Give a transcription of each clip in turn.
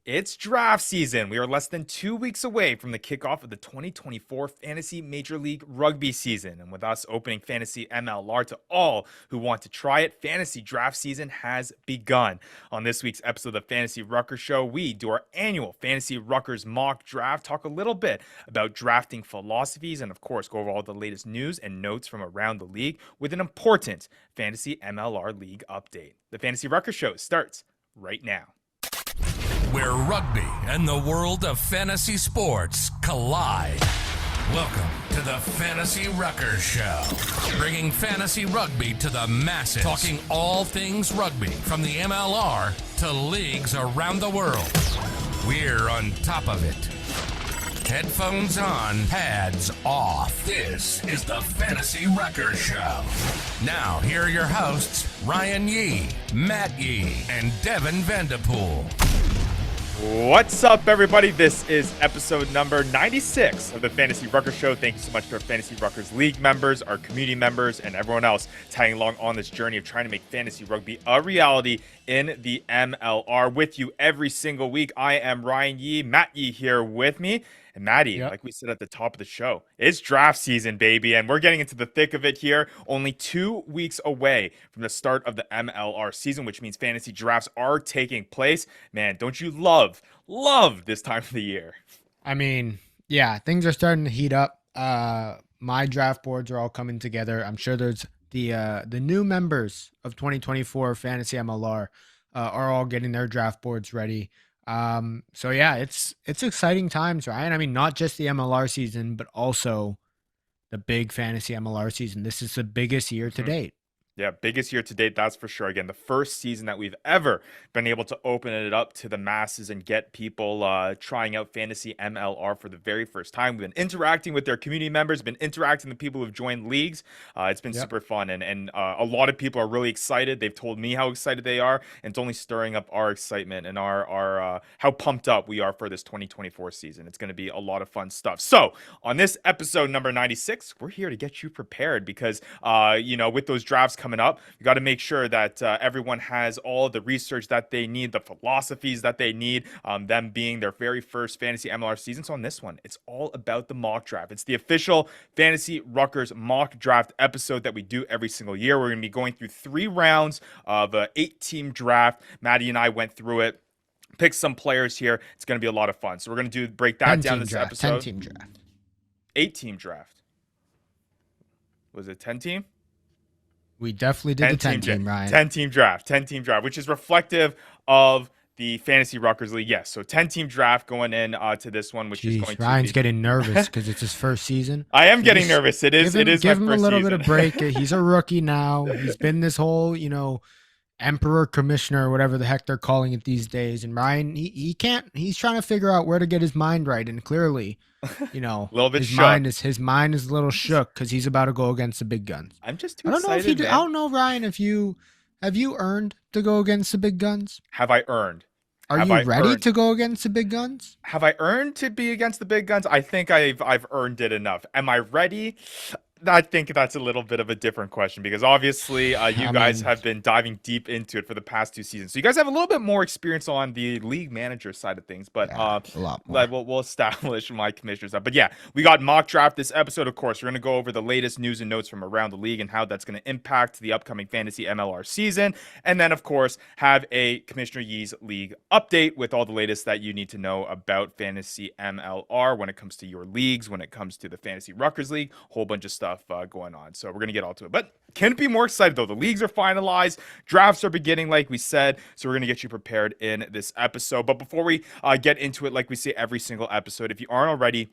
It's draft season. We are less than 2 weeks away from the kickoff of the 2024 Fantasy Major League Rugby season. And with us opening Fantasy MLR to all who want to try it, fantasy draft season has begun. On this week's episode of the Fantasy Ruckers Show, we do our annual Fantasy Ruckers mock draft, talk a little bit about drafting philosophies, and of course, go over all the latest news and notes from around the league with an important Fantasy MLR League update. The Fantasy Ruckers Show starts right now. Where rugby and the world of fantasy sports collide. Welcome to the Fantasy Ruckers Show, bringing fantasy rugby to the masses, talking all things rugby from the MLR to leagues around the world. We're on top of it. Headphones on, pads off. This is the Fantasy Ruckers Show. Now, here are your hosts, Ryan Yee, Matt Yee, and Devin Vanderpool. What's up, everybody? This is episode number 96 of the Fantasy Ruckers Show. Thank you so much to our Fantasy Ruckers League members, our community members, and everyone else tagging along on this journey of trying to make fantasy rugby a reality in the MLR. With you every single week, I am Ryan Yee, Matt Yee here with me. And Maddie, like we said at the top of the show, it's draft season, baby, and we're getting into the thick of it here. Only 2 weeks away from the start of the MLR season, which means fantasy drafts are taking place. Man, don't you love this time of the year? I mean, yeah, things are starting to heat up. My draft boards are all coming together. I'm sure there's the new members of 2024 Fantasy MLR are all getting their draft boards ready. So yeah, it's exciting times, Ryan. I mean, not just the MLR season, but also the big fantasy MLR season. This is the biggest year to date. Yeah, biggest year to date, that's for sure. Again, the first season that we've ever been able to open it up to the masses and get people trying out Fantasy MLR for the very first time. We've been interacting with their community members, been interacting with people who've joined leagues. It's been super fun, and a lot of people are really excited. They've told me how excited they are, and it's only stirring up our excitement and our how pumped up we are for this 2024 season. It's going to be a lot of fun stuff. So on this episode number 96, we're here to get you prepared because, with those drafts coming up, you got to make sure that everyone has all the research that they need, the philosophies that they need, them being their very first fantasy MLR season. So on this one, it's all about the mock draft. It's the official Fantasy Ruckers mock draft episode that we do every single year. We're going to be going through 3 rounds of an 8-team draft. Maddie and I went through it, picked some players here. It's going to be a lot of fun. So we're going to break that down this episode. 10-team draft. 8-team draft. Was it 10-team? We definitely did the 10-team, Ryan. 10-team draft, which is reflective of the Fantasy Ruckers League. Yes, so 10-team draft going in to this one, which is going Ryan's to be... getting nervous because it's his first season. I am getting nervous. It is my first season. Give him a little bit of break. He's a rookie now. He's been this whole, emperor commissioner or whatever the heck they're calling it these days. And Ryan, he can't. He's trying to figure out where to get his mind right. And clearly, a little bit his mind is a little shook because he's about to go against the big guns. I'm just too excited. I don't know, Ryan, have you earned to go against the big guns? Have I earned? Are you ready to go against the big guns? Have I earned to be against the big guns? I think I've earned it enough. Am I ready? I think that's a little bit of a different question because obviously you guys have been diving deep into it for the past 2 seasons. So you guys have a little bit more experience on the league manager side of things, but a lot more. We'll establish my commissioner side. But yeah, we got mock draft this episode. Of course, we're going to go over the latest news and notes from around the league and how that's going to impact the upcoming fantasy MLR season. And then, of course, have a Commissioner Yee's league update with all the latest that you need to know about fantasy MLR when it comes to your leagues, when it comes to the Fantasy Ruckers League, a whole bunch of stuff going on. So we're going to get all to it. But can't be more excited, though. The leagues are finalized. Drafts are beginning, like we said. So we're going to get you prepared in this episode. But before we get into it, like we say every single episode, if you aren't already,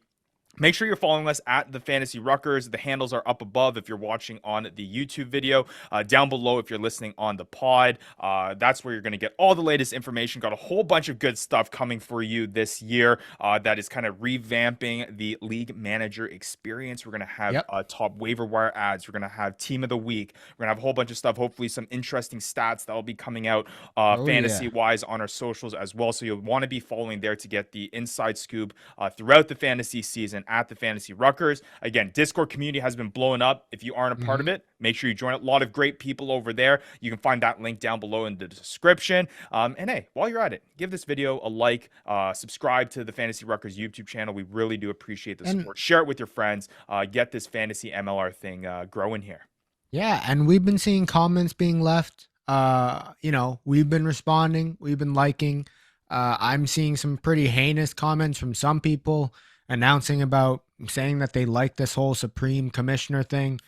make sure you're following us at the Fantasy Ruckers. The handles are up above if you're watching on the YouTube video, down below if you're listening on the pod. That's where you're going to get all the latest information. Got a whole bunch of good stuff coming for you this year that is kind of revamping the league manager experience. We're going to have top waiver wire ads. We're going to have team of the week. We're going to have a whole bunch of stuff, hopefully some interesting stats that will be coming out fantasy-wise on our socials as well. So you'll want to be following there to get the inside scoop throughout the fantasy season season at the Fantasy Ruckers. Again, Discord community has been blowing up. If you aren't a part of it, make sure you join. A lot of great people over there. You can find that link down below in the description. And hey, while you're at it, give this video a like, subscribe to the Fantasy Ruckers YouTube channel. We really do appreciate the support. Share it with your friends. Get this fantasy MLR thing growing here. Yeah, and we've been seeing comments being left. We've been responding. We've been liking. I'm seeing some pretty heinous comments from some people saying that they like this whole Supreme Commissioner thing.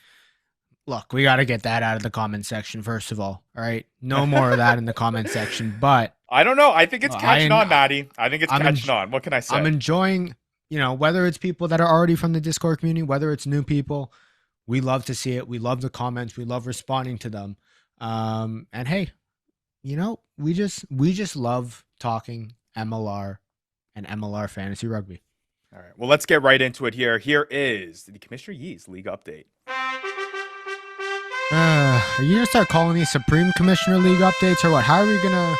Look, we got to get that out of the comment section, first of all right? No more of that in the comment section, but... I don't know. I think it's catching on, Maddie. I think it's catching on. What can I say? I'm enjoying, whether it's people that are already from the Discord community, whether it's new people, we love to see it. We love the comments. We love responding to them. And hey, we just love talking MLR and MLR fantasy rugby. All right. Well, let's get right into it here. Here is the Commissioner Yee's league update. Are you gonna start calling these Supreme Commissioner League updates or what? How are we gonna?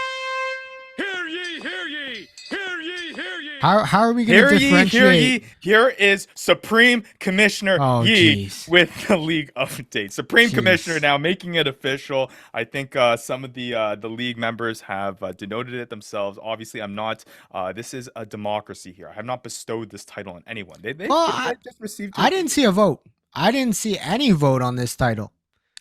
Hear ye, hear ye, hear ye, hear ye. How are we gonna differentiate? Here is Supreme Commissioner Yee with the league update. Supreme Commissioner now making it official. I think some of the league members have denoted it themselves. Obviously, I'm not. This is a democracy here. I have not bestowed this title on anyone. They just received. I didn't see a vote. I didn't see any vote on this title.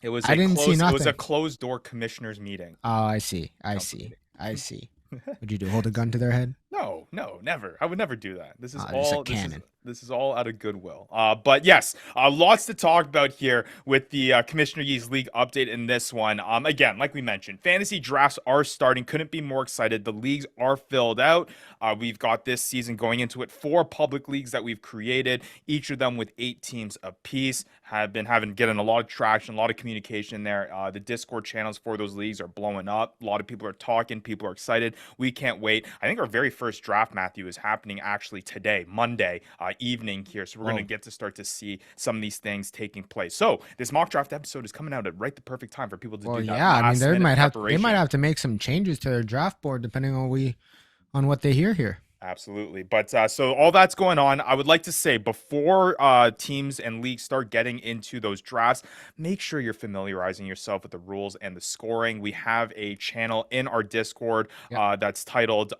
It was a closed door commissioners meeting. Oh, I see. What'd you do? Hold a gun to their head? No, never. I would never do that. This is all canon. This is all out of goodwill. But yes, lots to talk about here with the Commissioner Yee's League update in this one. Again, like we mentioned, fantasy drafts are starting. Couldn't be more excited. The leagues are filled out. We've got this season going into it 4 public leagues that we've created, each of them with 8 teams apiece. Have been getting a lot of traction, a lot of communication there. The Discord channels for those leagues are blowing up. A lot of people are talking. People are excited. We can't wait. I think our very first draft, Matthew, is happening actually today, Monday evening here. So we're going to get to start to see some of these things taking place. So this mock draft episode is coming out at right the perfect time for people to do that. Yeah, I mean, they might have to make some changes to their draft board depending on what they hear here. Absolutely. But so all that's going on. I would like to say before teams and leagues start getting into those drafts, make sure you're familiarizing yourself with the rules and the scoring. We have a channel in our Discord that's titled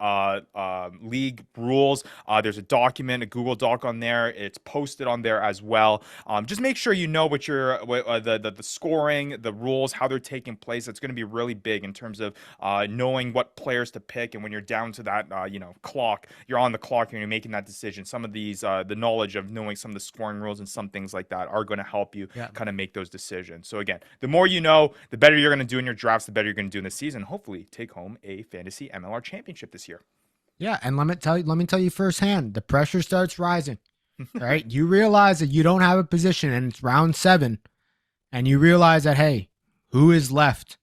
League Rules. There's a document, a Google Doc on there. It's posted on there as well. Just make sure you know what the scoring, the rules, how they're taking place. It's going to be really big in terms of knowing what players to pick. And when you're down to that, clock, you're on the clock and you're making that decision. Some of these, the knowledge of knowing some of the scoring rules and some things like that are going to help you kind of make those decisions. So again, the more you know, the better you're going to do in your drafts, the better you're going to do in the season. Hopefully take home a fantasy MLR championship this year. Yeah. And let me tell you firsthand, the pressure starts rising, right? You realize that you don't have a position and it's round 7 and you realize that, hey, who is left?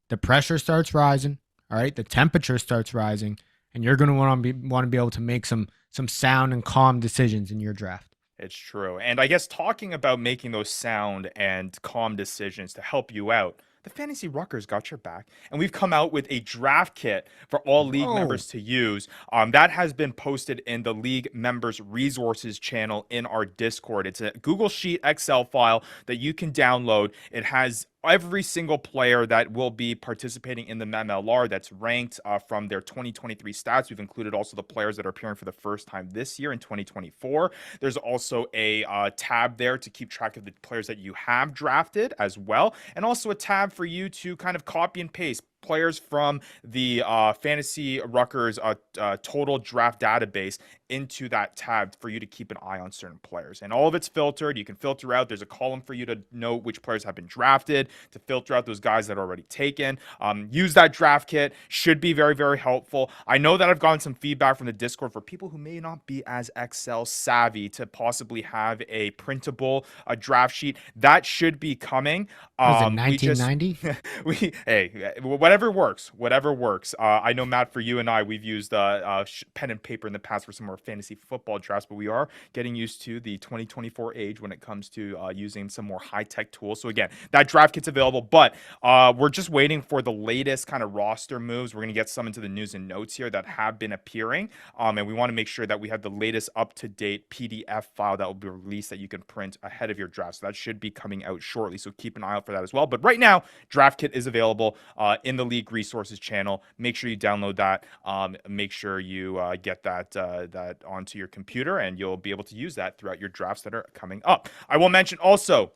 The pressure starts rising. All right. The temperature starts rising. And you're going to want to be able to make some sound and calm decisions in your draft. It's true. And I guess talking about making those sound and calm decisions to help you out, the Fantasy Ruckers got your back. And we've come out with a draft kit for all league members to use. That has been posted in the league members resources channel in our Discord. It's a Google Sheet Excel file that you can download. It has every single player that will be participating in the MLR that's ranked from their 2023 stats. We've included also the players that are appearing for the first time this year in 2024. There's also a tab there to keep track of the players that you have drafted as well. And also a tab for you to kind of copy and paste players from the Fantasy Ruckers total draft database into that tab for you to keep an eye on certain players. And all of it's filtered. You can filter out. There's a column for you to know which players have been drafted, to filter out those guys that are already taken. Use that draft kit. Should be very, very helpful. I know that I've gotten some feedback from the Discord for people who may not be as Excel savvy to possibly have a printable draft sheet. That should be coming. Was it 1990? Whatever whatever works. I know, Matt, for you and I, we've used pen and paper in the past for some of our fantasy football drafts, but we are getting used to the 2024 age when it comes to using some more high-tech tools. So again, that draft kit's available, but we're just waiting for the latest kind of roster moves. We're going to get some into the news and notes here that have been appearing, and we want to make sure that we have the latest up-to-date PDF file that will be released that you can print ahead of your draft. So that should be coming out shortly, so keep an eye out for that as well. But right now, Draft Kit is available in the League Resources channel. Make sure you download that. Make sure you get that onto your computer, and you'll be able to use that throughout your drafts that are coming up. I will mention also,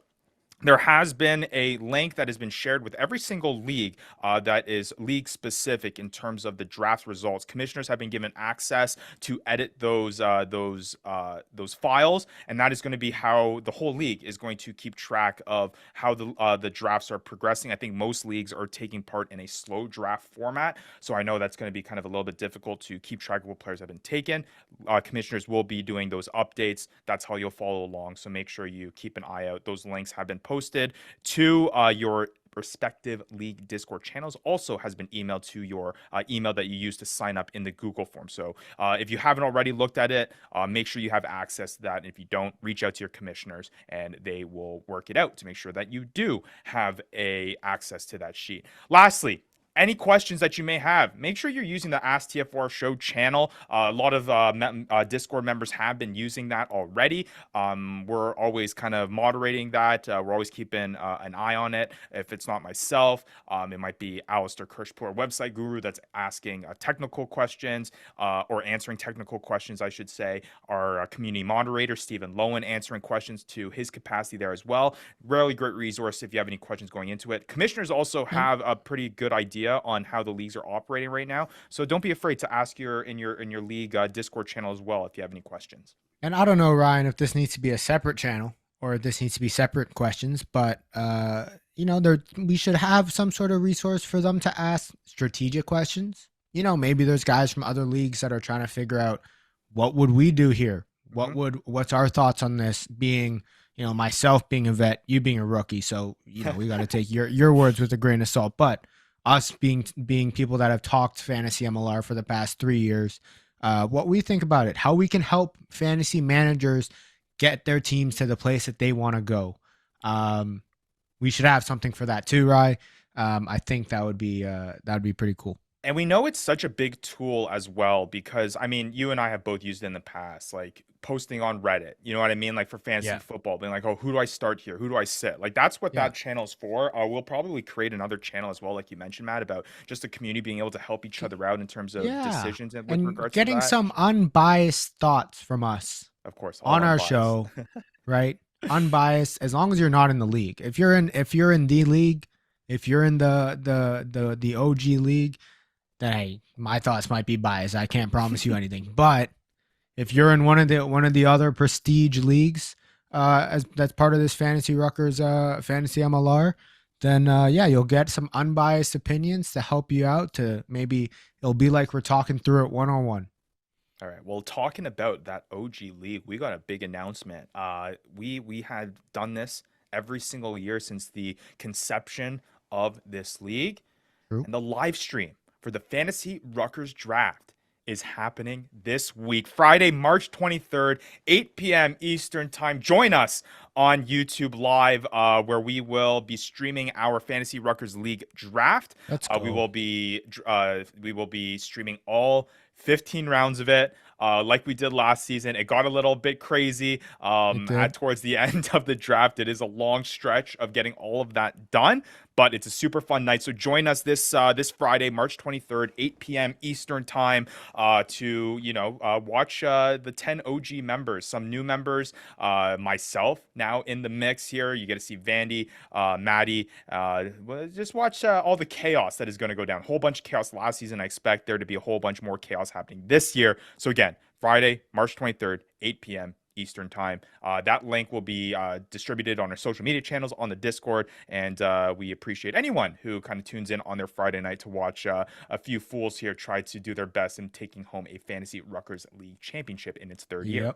there has been a link that has been shared with every single league that is league specific in terms of the draft results. Commissioners have been given access to edit those files, and that is going to be how the whole league is going to keep track of how the drafts are progressing. I think most leagues are taking part in a slow draft format, so I know that's going to be kind of a little bit difficult to keep track of what players have been taken. Commissioners will be doing those updates. That's how you'll follow along, so make sure you keep an eye out. Those links have been posted to your respective league Discord channels, also has been emailed to your email that you use to sign up in the Google form. So if you haven't already looked at it, make sure you have access to that. And if you don't, reach out to your commissioners and they will work it out to make sure that you do have access to that sheet. Lastly, any questions that you may have, make sure you're using the Ask TFR Show channel. A lot of Discord members have been using that already. We're always kind of moderating that. We're always keeping an eye on it. If it's not myself, it might be Alistair Kirschpool, our website guru, that's asking technical questions or answering technical questions, I should say. Our community moderator, Stephen Lowen, answering questions to his capacity there as well. Really great resource if you have any questions going into it. Commissioners also have a pretty good idea on how the leagues are operating right now, so don't be afraid to ask in your league Discord channel as well if you have any questions. And I don't know, Ryan, if this needs to be a separate channel or if this needs to be separate questions, but we should have some sort of resource for them to ask strategic questions. Maybe there's guys from other leagues that are trying to figure out, what would we do here? What's our thoughts on this, being myself being a vet, you being a rookie, so we got to take your words with a grain of salt. But us being people that have talked fantasy MLR for the past 3 years, what we think about it, how we can help fantasy managers get their teams to the place that they want to go. We should have something for that too, Rye. I think that would be pretty cool. And we know it's such a big tool as well because, I mean, you and I have both used it in the past, like posting on Reddit, you know what I mean? Like for fantasy football, being like, oh, who do I start here? Who do I sit? Like that's what that channel is for. We'll probably create another channel as well, like you mentioned, Matt, about just the community being able to help each other out in terms of decisions and with regards to getting some unbiased thoughts from us. Of course. On our show, right? Unbiased, as long as you're not in the league. If you're in the league, if you're in the OG league, then hey, my thoughts might be biased. I can't promise you anything. But if you're in one of the other prestige leagues, that's part of this Fantasy Ruckers Fantasy MLR, then you'll get some unbiased opinions to help you out. To maybe it'll be like we're talking through it one-on-one. All right. Well, talking about that OG league, we got a big announcement. We had done this every single year since the conception of this league. True. And the live stream for the Fantasy Ruckers draft is happening this week, Friday, March 23rd, 8 p.m. Eastern time. Join us on YouTube Live, where we will be streaming our Fantasy Ruckers League draft. Let's go. We will be streaming all 15 rounds of it. Like we did last season. It got a little bit crazy towards the end of the draft. It is a long stretch of getting all of that done, but it's a super fun night. So join us this Friday, March 23rd, 8 p.m. Eastern time to watch the 10 OG members, some new members, myself now in the mix here. You get to see Vandy, Maddie. Just watch all the chaos that is going to go down. A whole bunch of chaos last season. I expect there to be a whole bunch more chaos happening this year. So again, Friday, March 23rd, 8 p.m. Eastern time. That link will be distributed on our social media channels, on the Discord, and we appreciate anyone who kind of tunes in on their Friday night to watch a few fools here try to do their best in taking home a Fantasy Ruckers League championship in its third year.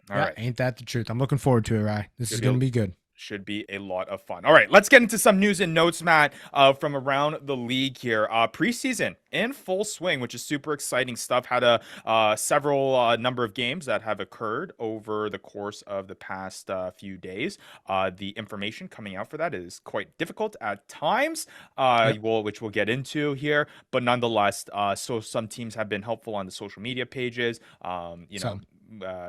All right. Ain't that the truth? I'm looking forward to it, Rye. This is going to be good. should be a lot of fun. All right, let's get into some news and notes, Matt, from around the league here. Preseason in full swing, which is super exciting stuff. Had a several number of games that have occurred over the course of the past few days. The information coming out for that is quite difficult at times, which we'll get into here. But nonetheless, so some teams have been helpful on the social media pages.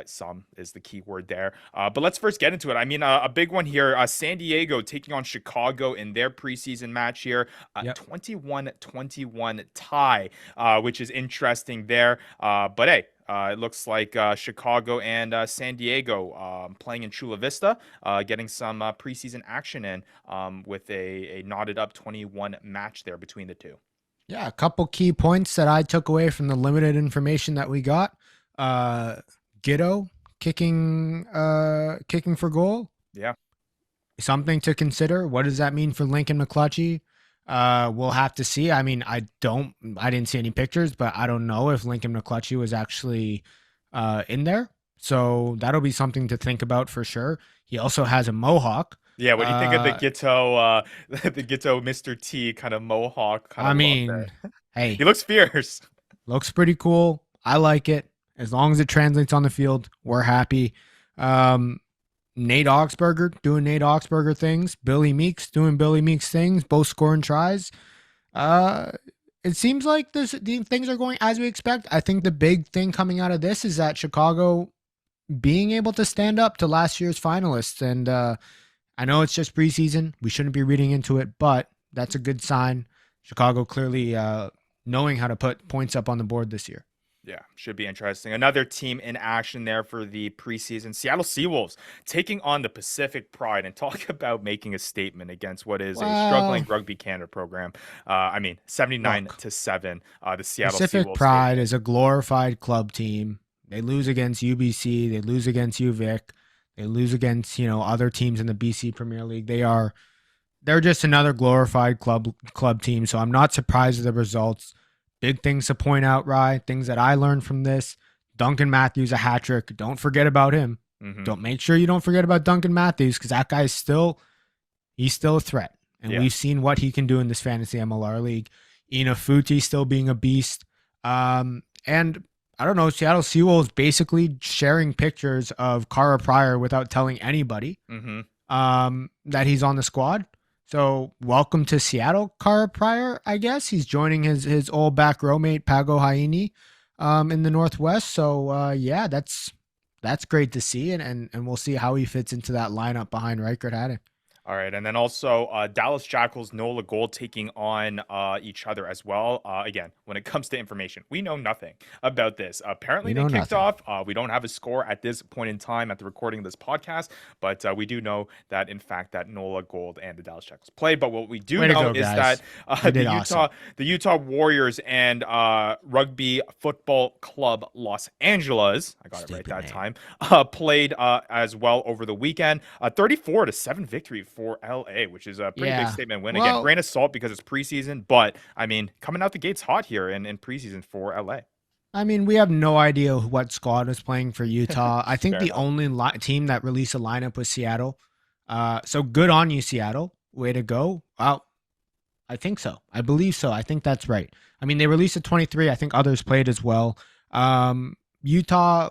Some is the key word there. But let's first get into it. I mean, a big one here, San Diego taking on Chicago in their preseason match here. 21-21 tie, which is interesting there. But hey, it looks like Chicago and San Diego playing in Chula Vista, getting some preseason action in with a knotted up 21 match there between the two. Yeah, a couple key points that I took away from the limited information that we got. Gitto kicking for goal. Yeah. Something to consider. What does that mean for Lincoln McClutchy? We'll have to see. I mean, I didn't see any pictures, but I don't know if Lincoln McClutchy was actually in there. So that'll be something to think about for sure. He also has a mohawk. Yeah, what do you think of the Gitto Mr. T kind of mohawk kind of look there? Hey. He looks fierce. Looks pretty cool. I like it. As long as it translates on the field, we're happy. Nate Oxberger doing Nate Oxberger things. Billy Meeks doing Billy Meeks things. Both scoring tries. It seems like things are going as we expect. I think the big thing coming out of this is that Chicago being able to stand up to last year's finalists. And I know it's just preseason. We shouldn't be reading into it, but that's a good sign. Chicago clearly knowing how to put points up on the board this year. Yeah, should be interesting. Another team in action there for the preseason. Seattle Seawolves taking on the Pacific Pride, and talk about making a statement against what is a struggling Rugby Canada program. 79-7. The Seattle Pacific Seawolves Pride is a glorified club team. They lose against UBC. They lose against UVic. They lose against other teams in the BC Premier League. They're just another glorified club team. So I'm not surprised at the results. Big things to point out, Rye. Things that I learned from this. Duncan Matthews, a hat trick. Don't forget about him. Mm-hmm. Make sure you don't forget about Duncan Matthews, because that guy's he's still a threat. And we've seen what he can do in this fantasy MLR league. Inafuti still being a beast. And I don't know, Seattle Seawolves basically sharing pictures of Cara Pryor without telling anybody that he's on the squad. So welcome to Seattle, Cara Pryor, I guess. He's joining his old back row mate, Pago Haini, in the Northwest. So, that's great to see. And we'll see how he fits into that lineup behind Reichert Haddon. All right, and then also Dallas Jackals, Nola Gold taking on each other as well. Again, when it comes to information, we know nothing about this. Apparently, they kicked off. We don't have a score at this point in time at the recording of this podcast, but we do know that, in fact, that Nola Gold and the Dallas Jackals played. But what we do know is that the Utah Warriors and Rugby Football Club Los Angeles, I got it right that time, played as well over the weekend. 34-7 victory for LA, which is a pretty big statement win. Again, grain of salt because it's preseason, but I mean, coming out the gates hot here in preseason for LA. I mean, we have no idea what squad was playing for Utah. I think the only team that released a lineup was Seattle. So good on you, Seattle. Way to go. Well, I think so. I believe so. I think that's right. I mean, they released a 23. I think others played as well. Utah,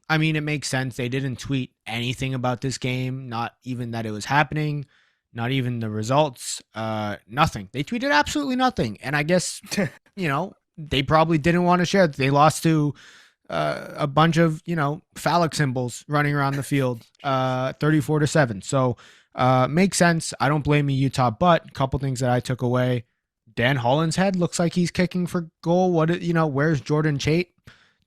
I mean, it makes sense. They didn't tweet anything about this game, not even that it was happening, not even the results, nothing. They tweeted absolutely nothing. And I guess, they probably didn't want to share it. They lost to a bunch of, phallic symbols running around the field, 34-7. So makes sense. I don't blame you, Utah, but a couple things that I took away. Dan Hollinshead looks like he's kicking for goal. Where's Jordan Chait?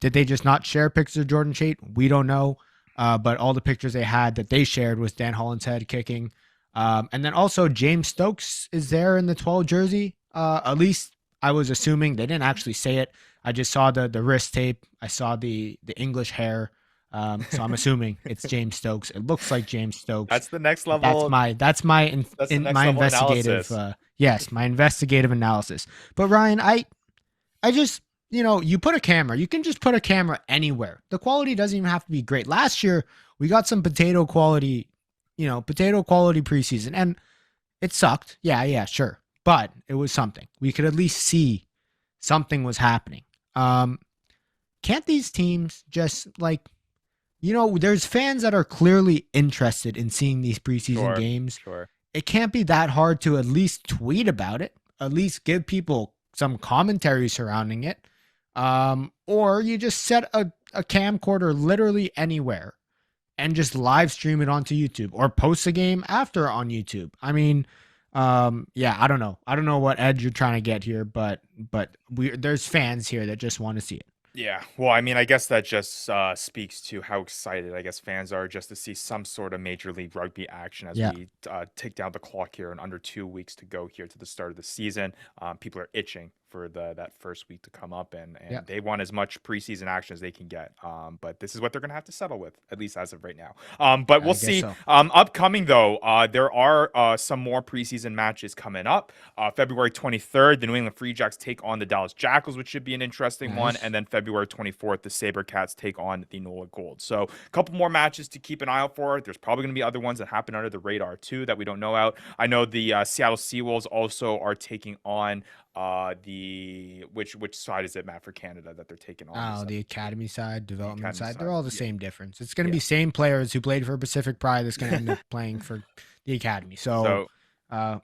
Did they just not share pictures of Jordan Chait? We don't know. But all the pictures they had that they shared was Dan Hollinshead kicking. And then also James Stokes is there in the 12 jersey. At least I was assuming. They didn't actually say it. I just saw the wrist tape. I saw the English hair. So I'm assuming it's James Stokes. It looks like James Stokes. That's the next level. That's my investigative. My investigative analysis. But Ryan, I just, you put a camera. You can just put a camera anywhere. The quality doesn't even have to be great. Last year, we got some potato quality potato quality preseason. And it sucked. Yeah, sure. But it was something. We could at least see something was happening. Can't these teams just there's fans that are clearly interested in seeing these preseason games. Sure. It can't be that hard to at least tweet about it, at least give people some commentary surrounding it. Or you just set a camcorder literally anywhere and just live stream it onto YouTube or post the game after on YouTube. I mean, I don't know. I don't know what edge you're trying to get here, but there's fans here that just want to see it. Yeah, well, I mean, I guess that just speaks to how excited I guess fans are just to see some sort of Major League Rugby action as we tick down the clock here in under 2 weeks to go here to the start of the season. People are itching for that first week to come up, and they want as much preseason action as they can get. But this is what they're going to have to settle with, at least as of right now. But we'll see. So. Upcoming, though, there are some more preseason matches coming up. February 23rd, the New England Free Jacks take on the Dallas Jackals, which should be an interesting one. And then February 24th, the SaberCats take on the NOLA Gold. So a couple more matches to keep an eye out for. There's probably going to be other ones that happen under the radar, too, that we don't know out. I know the Seattle Seawolves also are taking on which side is it, Matt, for Canada that they're taking on? Oh, the academy side, development side. side. They're all the same difference. It's going to be same players who played for Pacific Pride that's going to end up playing for the academy. So they're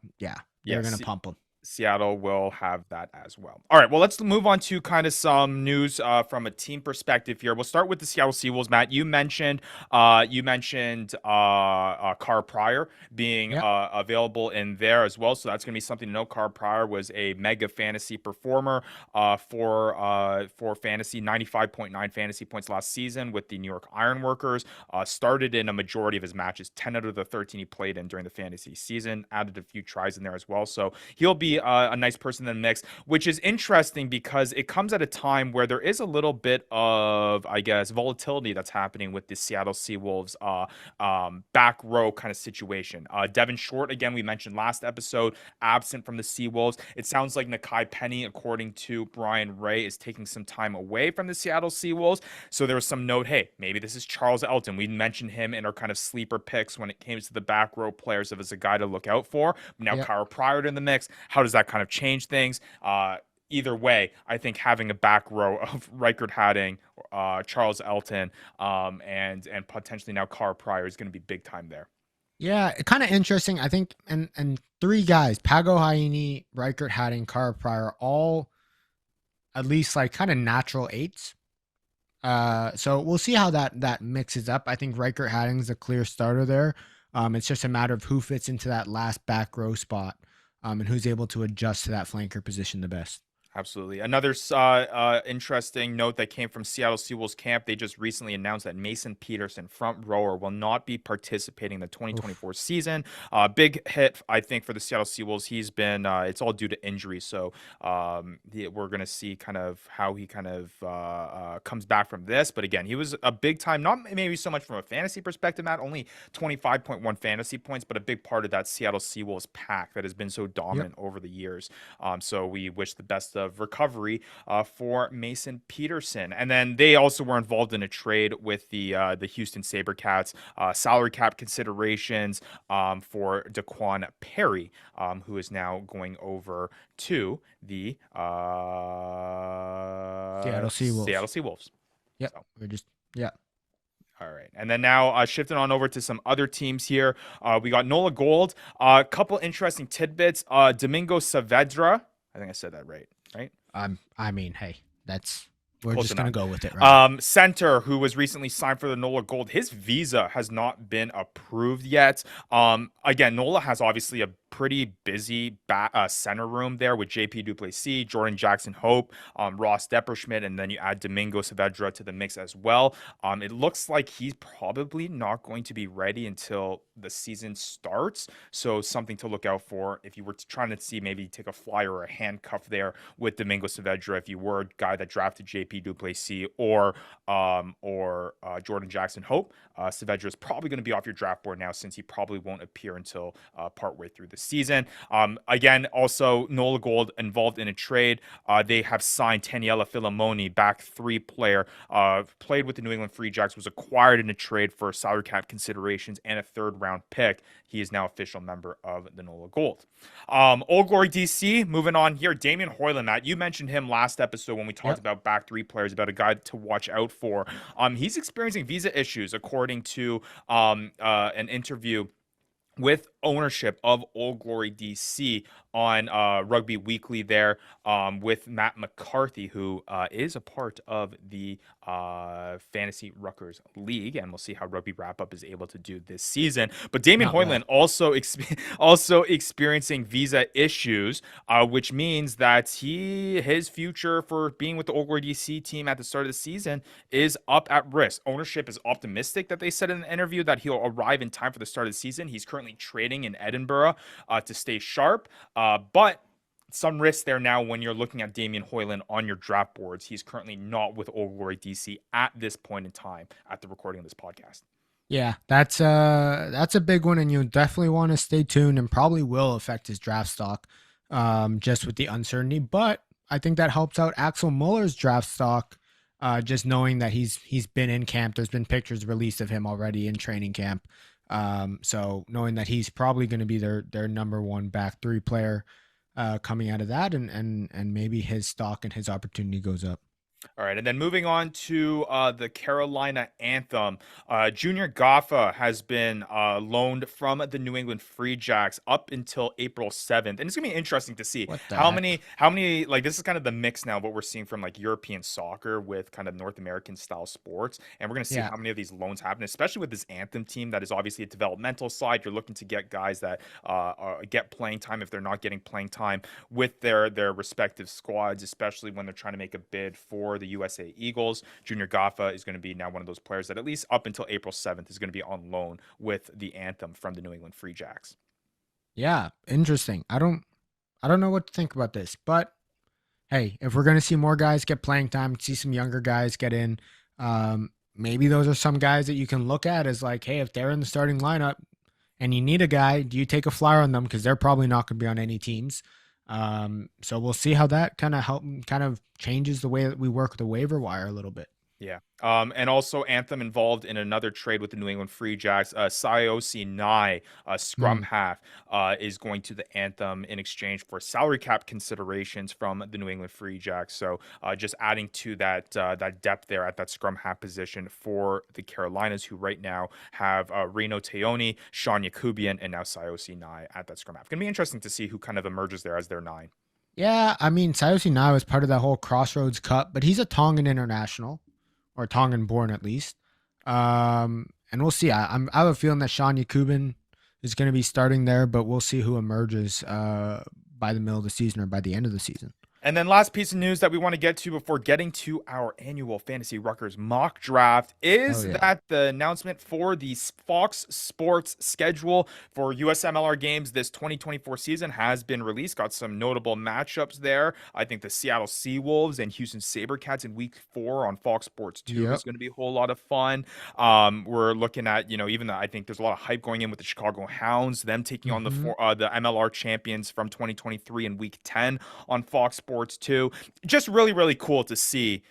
going to pump them. Seattle will have that as well. All right, well, let's move on to kind of some news from a team perspective here. We'll start with the Seattle Seawolves. Matt, you mentioned Carr Pryor being available in there as well, so that's going to be something to know. Carr Pryor was a mega fantasy performer for fantasy, 95.9 fantasy points last season with the New York Ironworkers. Started in a majority of his matches, 10 out of the 13 he played in during the fantasy season. Added a few tries in there as well, so he'll be a nice person in the mix, which is interesting because it comes at a time where there is a little bit of, I guess, volatility that's happening with the Seattle Seawolves back row kind of situation. Devin Short, again, we mentioned last episode, absent from the Seawolves. It sounds like Nakai Penny, according to Brian Ray, is taking some time away from the Seattle Seawolves. So there was some note, hey, maybe this is Charles Elton. We mentioned him in our kind of sleeper picks when it came to the back row players as a guy to look out for. Now Kyle Pryor in the mix. How does that kind of change things? Either way, I think having a back row of Reichert Hadding, Charles Elton, and potentially now Carr Pryor is going to be big time there. Yeah, kind of interesting. I think, and three guys, Pago Haini, Reichert Hadding, Carr Pryor, all at least like kind of natural eights. So we'll see how that mixes up. I think Reichert Hadding's a clear starter there. It's just a matter of who fits into that last back row spot. And who's able to adjust to that flanker position the best. Absolutely. Another interesting note that came from Seattle Seawolves camp, they just recently announced that Mason Peterson, front rower, will not be participating in the 2024 season. Big hit, I think, for the Seattle Seawolves. He's been, it's all due to injury. So we're going to see kind of how he kind of comes back from this. But again, he was a big time, not maybe so much from a fantasy perspective, Matt, only 25.1 fantasy points, but a big part of that Seattle Seawolves pack that has been so dominant over the years. So we wish the best of recovery for Mason Peterson. And then they also were involved in a trade with the Houston SaberCats, salary cap considerations for Daquan Perry, who is now going over to the Seattle Seawolves. Yeah, so. We're just All right. And then now shifting on over to some other teams here. We got NOLA Gold. A couple interesting tidbits. Domingo Saavedra. I think I said that right? I mean, hey, we're Close just going to go with it, right? Center, who was recently signed for the NOLA Gold, his visa has not been approved yet. Again, NOLA has obviously a pretty busy center room there with JP Duplessis, Jordan Jackson Hope, Ross Depperschmidt, and then you add Domingo Saavedra to the mix as well. It looks like he's probably not going to be ready until the season starts. So something to look out for if you were trying to see maybe take a flyer or a handcuff there with Domingo Saavedra, if you were a guy that drafted JP Duplessis or Jordan Jackson Hope. Saavedra is probably going to be off your draft board now since he probably won't appear until partway through the season. Again, also Nola Gold involved in a trade. They have signed Taniela Filimoni, back three player, played with the New England Free Jacks, was acquired in a trade for salary cap considerations and a third-round pick. He is now official member of the Nola Gold. Old Glory DC, moving on here. Damian Hoyland, Matt, you mentioned him last episode when we talked about back three players, about a guy to watch out for. He's experiencing visa issues, according to an interview with ownership of Old Glory DC on Rugby Weekly there, with Matt McCarthy, who is a part of the Fantasy Ruckers League, and we'll see how Rugby Wrap Up is able to do this season. But Damian Hoyland also experiencing visa issues, which means that his future for being with the Old Glory DC team at the start of the season is up at risk. Ownership is optimistic that they said in the interview that he'll arrive in time for the start of the season. He's currently trading in Edinburgh to stay sharp, but some risk there now when you're looking at Damian Hoyland on your draft boards. He's currently not with Old Glory DC at this point in time at the recording of this podcast. Yeah, that's a big one, and you definitely want to stay tuned, and probably will affect his draft stock, just with the uncertainty. But I think that helps out Axel Muller's draft stock, just knowing that he's been in camp. There's been pictures released of him already in training camp. So knowing that he's probably going to be their number one back three player, coming out of that, and maybe his stock and his opportunity goes up. All right, and then moving on to the Carolina Anthem. Junior Gaffa has been loaned from the New England Free Jacks up until April 7th. And it's going to be interesting to see how many, like, this is kind of the mix now of what we're seeing from like European soccer with kind of North American style sports. And we're going to see how many of these loans happen, especially with this Anthem team that is obviously a developmental side. You're looking to get guys that get playing time if they're not getting playing time with their respective squads, especially when they're trying to make a bid for the USA Eagles. Junior Gaffa is going to be now one of those players that at least up until April 7th is going to be on loan with the Anthem from the New England Free Jacks. Yeah, interesting. I don't know what to think about this, but hey, if we're going to see more guys get playing time, see some younger guys get in, maybe those are some guys that you can look at as like, hey, if they're in the starting lineup and you need a guy, do you take a flyer on them? Because they're probably not going to be on any teams. So we'll see how that kind of changes the way that we work the waiver wire a little bit. Yeah. And also Anthem involved in another trade with the New England Free Jacks. Sayosi Nye, scrum half, is going to the Anthem in exchange for salary cap considerations from the New England Free Jacks. So just adding to that depth there at that scrum half position for the Carolinas, who right now have Reno Teoni, Sean Yakubian, and now Sayosi Nye at that scrum half. Going to be interesting to see who kind of emerges there as their 9. Yeah, I mean, Sayosi Nye was part of that whole Crossroads Cup, but he's a Tongan international. Or Tongan born at least. And we'll see. I have a feeling that Sean Yakubian is going to be starting there, but we'll see who emerges by the middle of the season or by the end of the season. And then last piece of news that we want to get to before getting to our annual Fantasy Ruckers mock draft is that the announcement for the Fox Sports schedule for USMLR games this 2024 season has been released. Got some notable matchups there. I think the Seattle Seawolves and Houston SaberCats in week 4 on Fox Sports 2 is going to be a whole lot of fun. We're looking at, I think there's a lot of hype going in with the Chicago Hounds, them taking on the MLR champions from 2023 in week 10 on Fox Sports 2. Just really, really cool to see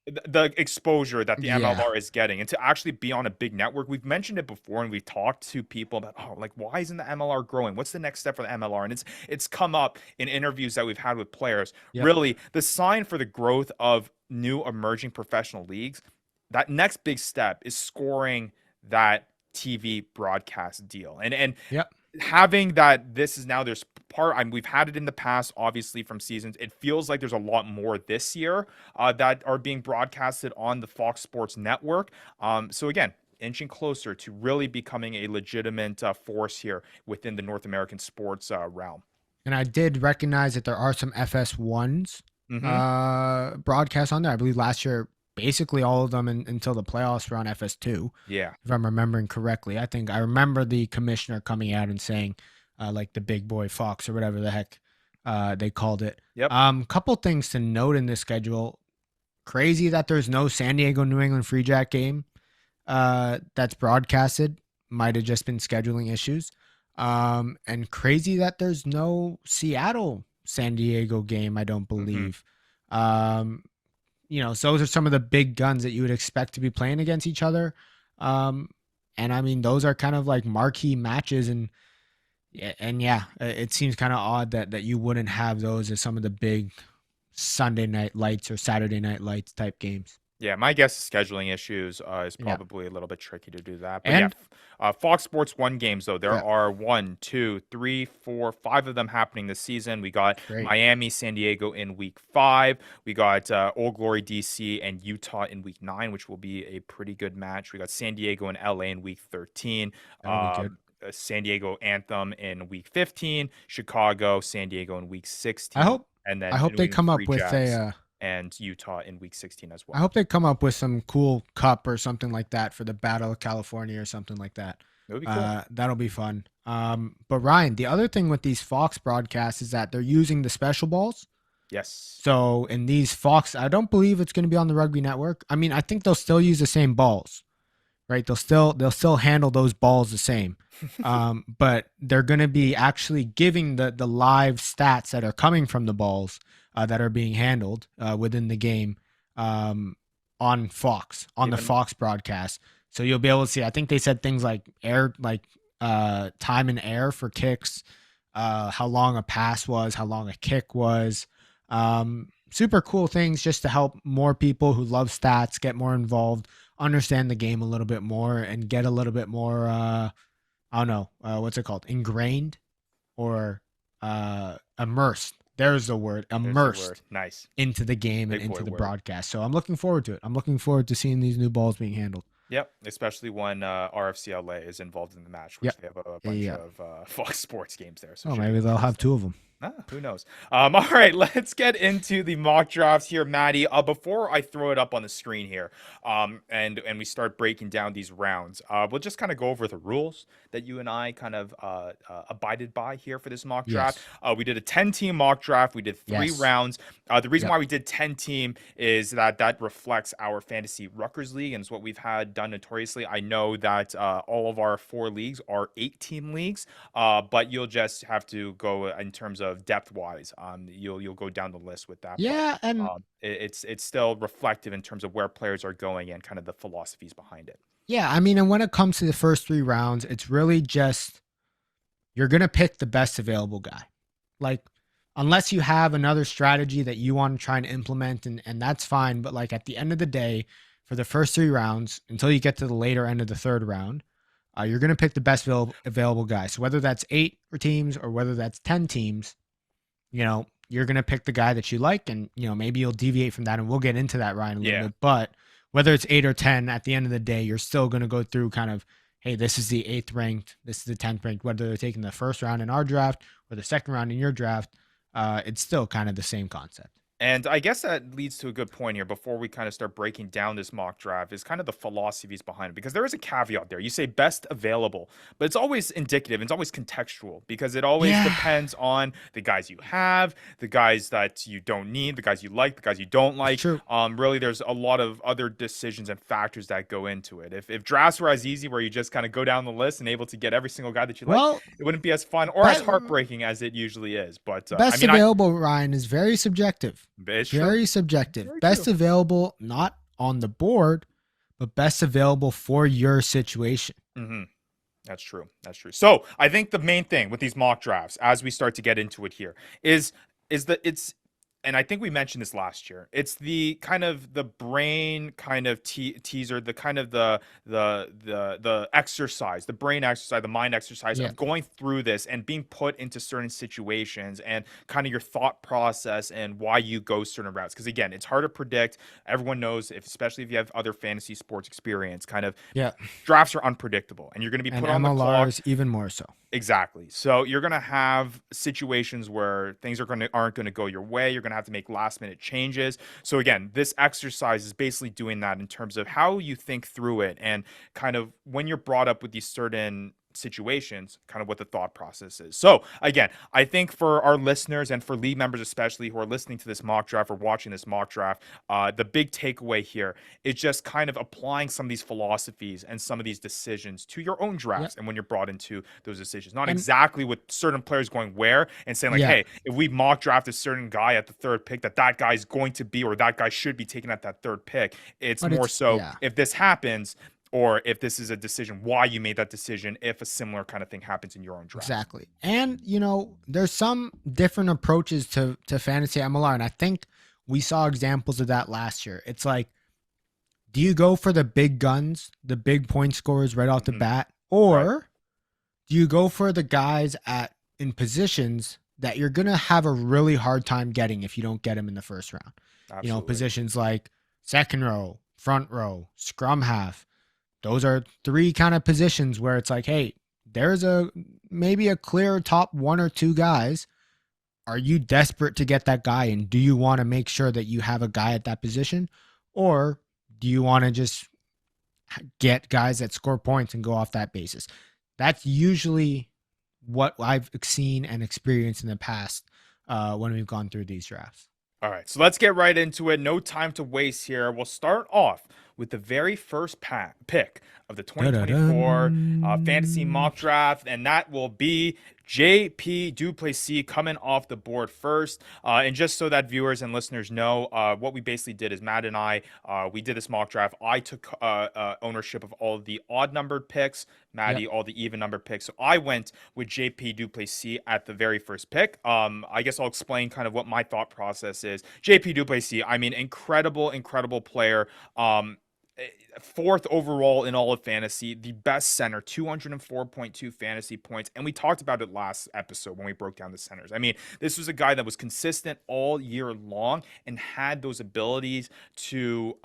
the exposure that the MLR is getting, and to actually be on a big network. We've mentioned it before, and we've talked to people about, why isn't the MLR growing? What's the next step for the MLR? And it's come up in interviews that we've had with players. Really, the sign for the growth of new emerging professional leagues, that next big step is scoring that TV broadcast deal. And having that, this is now there's we've had it in the past, obviously, from seasons. It feels like there's a lot more this year that are being broadcasted on the Fox Sports network. So again, inching closer to really becoming a legitimate force here within the North American sports realm. And I did recognize that there are some FS1s broadcasts on there. I believe last year, basically all of them until the playoffs were on FS2. Yeah. If I'm remembering correctly. I think I remember the commissioner coming out and saying, like the big boy Fox or whatever the heck they called it. Couple things to note in this schedule. Crazy that there's no San Diego New England Free Jack game that's broadcasted. Might have just been scheduling issues. And crazy that there's no Seattle San Diego game, I don't believe. Um, so those are some of the big guns that you would expect to be playing against each other. And I mean, those are kind of like marquee matches, it seems kind of odd that you wouldn't have those as some of the big Sunday night lights or Saturday night lights type games. Yeah, my guess is scheduling issues is Yeah. probably a little bit tricky to do that. But yeah, And Fox Sports 1 games, though, there yeah, are 5 of them happening this season. We got great. Miami, San Diego in week 5. We got Old Glory, DC, and Utah in week 9, which will be a pretty good match. We got San Diego and LA in week 13. That'll be good. San Diego Anthem in week 15. Chicago, San Diego in week I 16. hope And I then hope New they England come Free up with Jacks a and Utah in week 16 as I well. hope they come up with some cool cup or something like that for the Battle of California or something like that. It would be cool. That'll be fun. But Ryan, the other thing with these Fox broadcasts is that they're using the special balls. Yes. So in these Fox, I don't believe it's going to be on the Rugby Network. I mean, I think they'll still use the same balls, right? They'll still handle those balls the same. But they're going to be actually giving the live stats that are coming from the balls that are being handled within the game on Fox, on the Fox broadcast. So you'll be able to see, I think they said things like time in air for kicks, how long a pass was, how long a kick was. Super cool things just to help more people who love stats get more involved, understand the game a little bit more, and get a little bit more, I don't know, what's it called? Ingrained or immersed. There's the word, immersed Nice. into the game and Big boy into the word. broadcast. So I'm looking forward to it. I'm looking forward to seeing these new balls being handled. Yep, especially when RFCLA is involved in the match, which Yep. they have a bunch Yeah. of Fox Sports games there. So Oh, should maybe be they'll have interesting. two of them. Who knows? All right, let's get into the mock drafts here, Maddie. Before I throw it up on the screen here, and we start breaking down these rounds, we'll just kind of go over the rules that you and I kind of abided by here for this mock draft. Yes. We did a 10-team mock draft. We did 3 Yes. rounds. The reason Yep. why we did 10-team is that reflects our Fantasy Ruckers League, and it's what we've had done notoriously. I know that all of our 4 leagues are 8-team leagues, but you'll just have to go in terms of depth wise. You'll go down the list with that. Yeah, and It's still reflective in terms of where players are going and kind of the philosophies behind it. yeah, I mean, and when it comes to the first 3 rounds, it's really just you're going to pick the best available guy. Like, unless you have another strategy that you want to try and implement, and that's fine. But like at the end of the day, for the first 3 rounds, until you get to the later end of the 3rd round, you're going to pick the best available guy. So whether that's 8 teams or whether that's 10 teams, you're going to pick the guy that you like, and maybe you'll deviate from that, and we'll get into that, Ryan, a little bit. But whether it's 8 or 10, at the end of the day, you're still going to go through kind of, hey, this is the 8th ranked, this is the 10th ranked, whether they're taking the 1st round in our draft or the 2nd round in your draft. It's still kind of the same concept. And I guess that leads to a good point here before we kind of start breaking down this mock draft is kind of the philosophies behind it, because there is a caveat there. You say best available, but it's always indicative. It's always contextual because it always depends on the guys you have, the guys that you don't need, the guys you like, the guys you don't like. True. Really, there's a lot of other decisions and factors that go into it. If drafts were as easy where you just kind of go down the list and able to get every single guy that you like, it wouldn't be as fun or as heartbreaking as it usually is. But best available, Ryan, is very subjective. It's very subjective. Very best true. available, not on the board, but best available for your situation. Mm-hmm. That's true. That's true. So I think the main thing with these mock drafts, as we start to get into it here, is that it's, and I think we mentioned this last year, it's the kind of the brain kind of teaser, the kind of the exercise, the brain exercise, the mind exercise of going through this and being put into certain situations and kind of your thought process and why you go certain routes. Because again, it's hard to predict. Everyone knows, especially if you have other fantasy sports experience, kind of drafts are unpredictable, and you're going to be put on the clock. MLRs even more so. Exactly. So you're going to have situations where things aren't going to go your way. You're going to have to make last minute changes. So again, this exercise is basically doing that in terms of how you think through it, and kind of when you're brought up with these certain situations, kind of what the thought process is. So again, I think for our listeners and for league members especially who are listening to this mock draft or watching this mock draft, the big takeaway here is just kind of applying some of these philosophies and some of these decisions to your own drafts and when you're brought into those decisions. Not exactly with certain players going where and saying like, hey, if we mock draft a certain guy at the third pick, that guy is going to be or that guy should be taken at that third pick. It's more so if this happens, or if this is a decision, why you made that decision, if a similar kind of thing happens in your own draft. Exactly. And, there's some different approaches to fantasy MLR. And I think we saw examples of that last year. It's like, do you go for the big guns, the big point scorers right off the bat? Or do you go for the guys in positions that you're going to have a really hard time getting if you don't get them in the first round? Absolutely. Positions like second row, front row, scrum half. Those are three kind of positions where it's like, hey, there's maybe a clear top one or two guys. Are you desperate to get that guy? And do you want to make sure that you have a guy at that position? Or do you want to just get guys that score points and go off that basis? That's usually what I've seen and experienced in the past when we've gone through these drafts. All right, so let's get right into it. No time to waste here. We'll start off with the very first pick of the 2024 fantasy mock draft, and that will be JP Duplessis coming off the board first. And just so that viewers and listeners know, what we basically did is Matt and I, we did this mock draft. I took ownership of all of the odd-numbered picks, Maddie, all the even-numbered picks. So I went with JP Duplessis at the very first pick. I guess I'll explain kind of what my thought process is. JP Duplessis, I mean, incredible player. Fourth overall in all of fantasy, the best center, 204.2 fantasy points. And we talked about it last episode when we broke down the centers. I mean, this was a guy that was consistent all year long and had those abilities to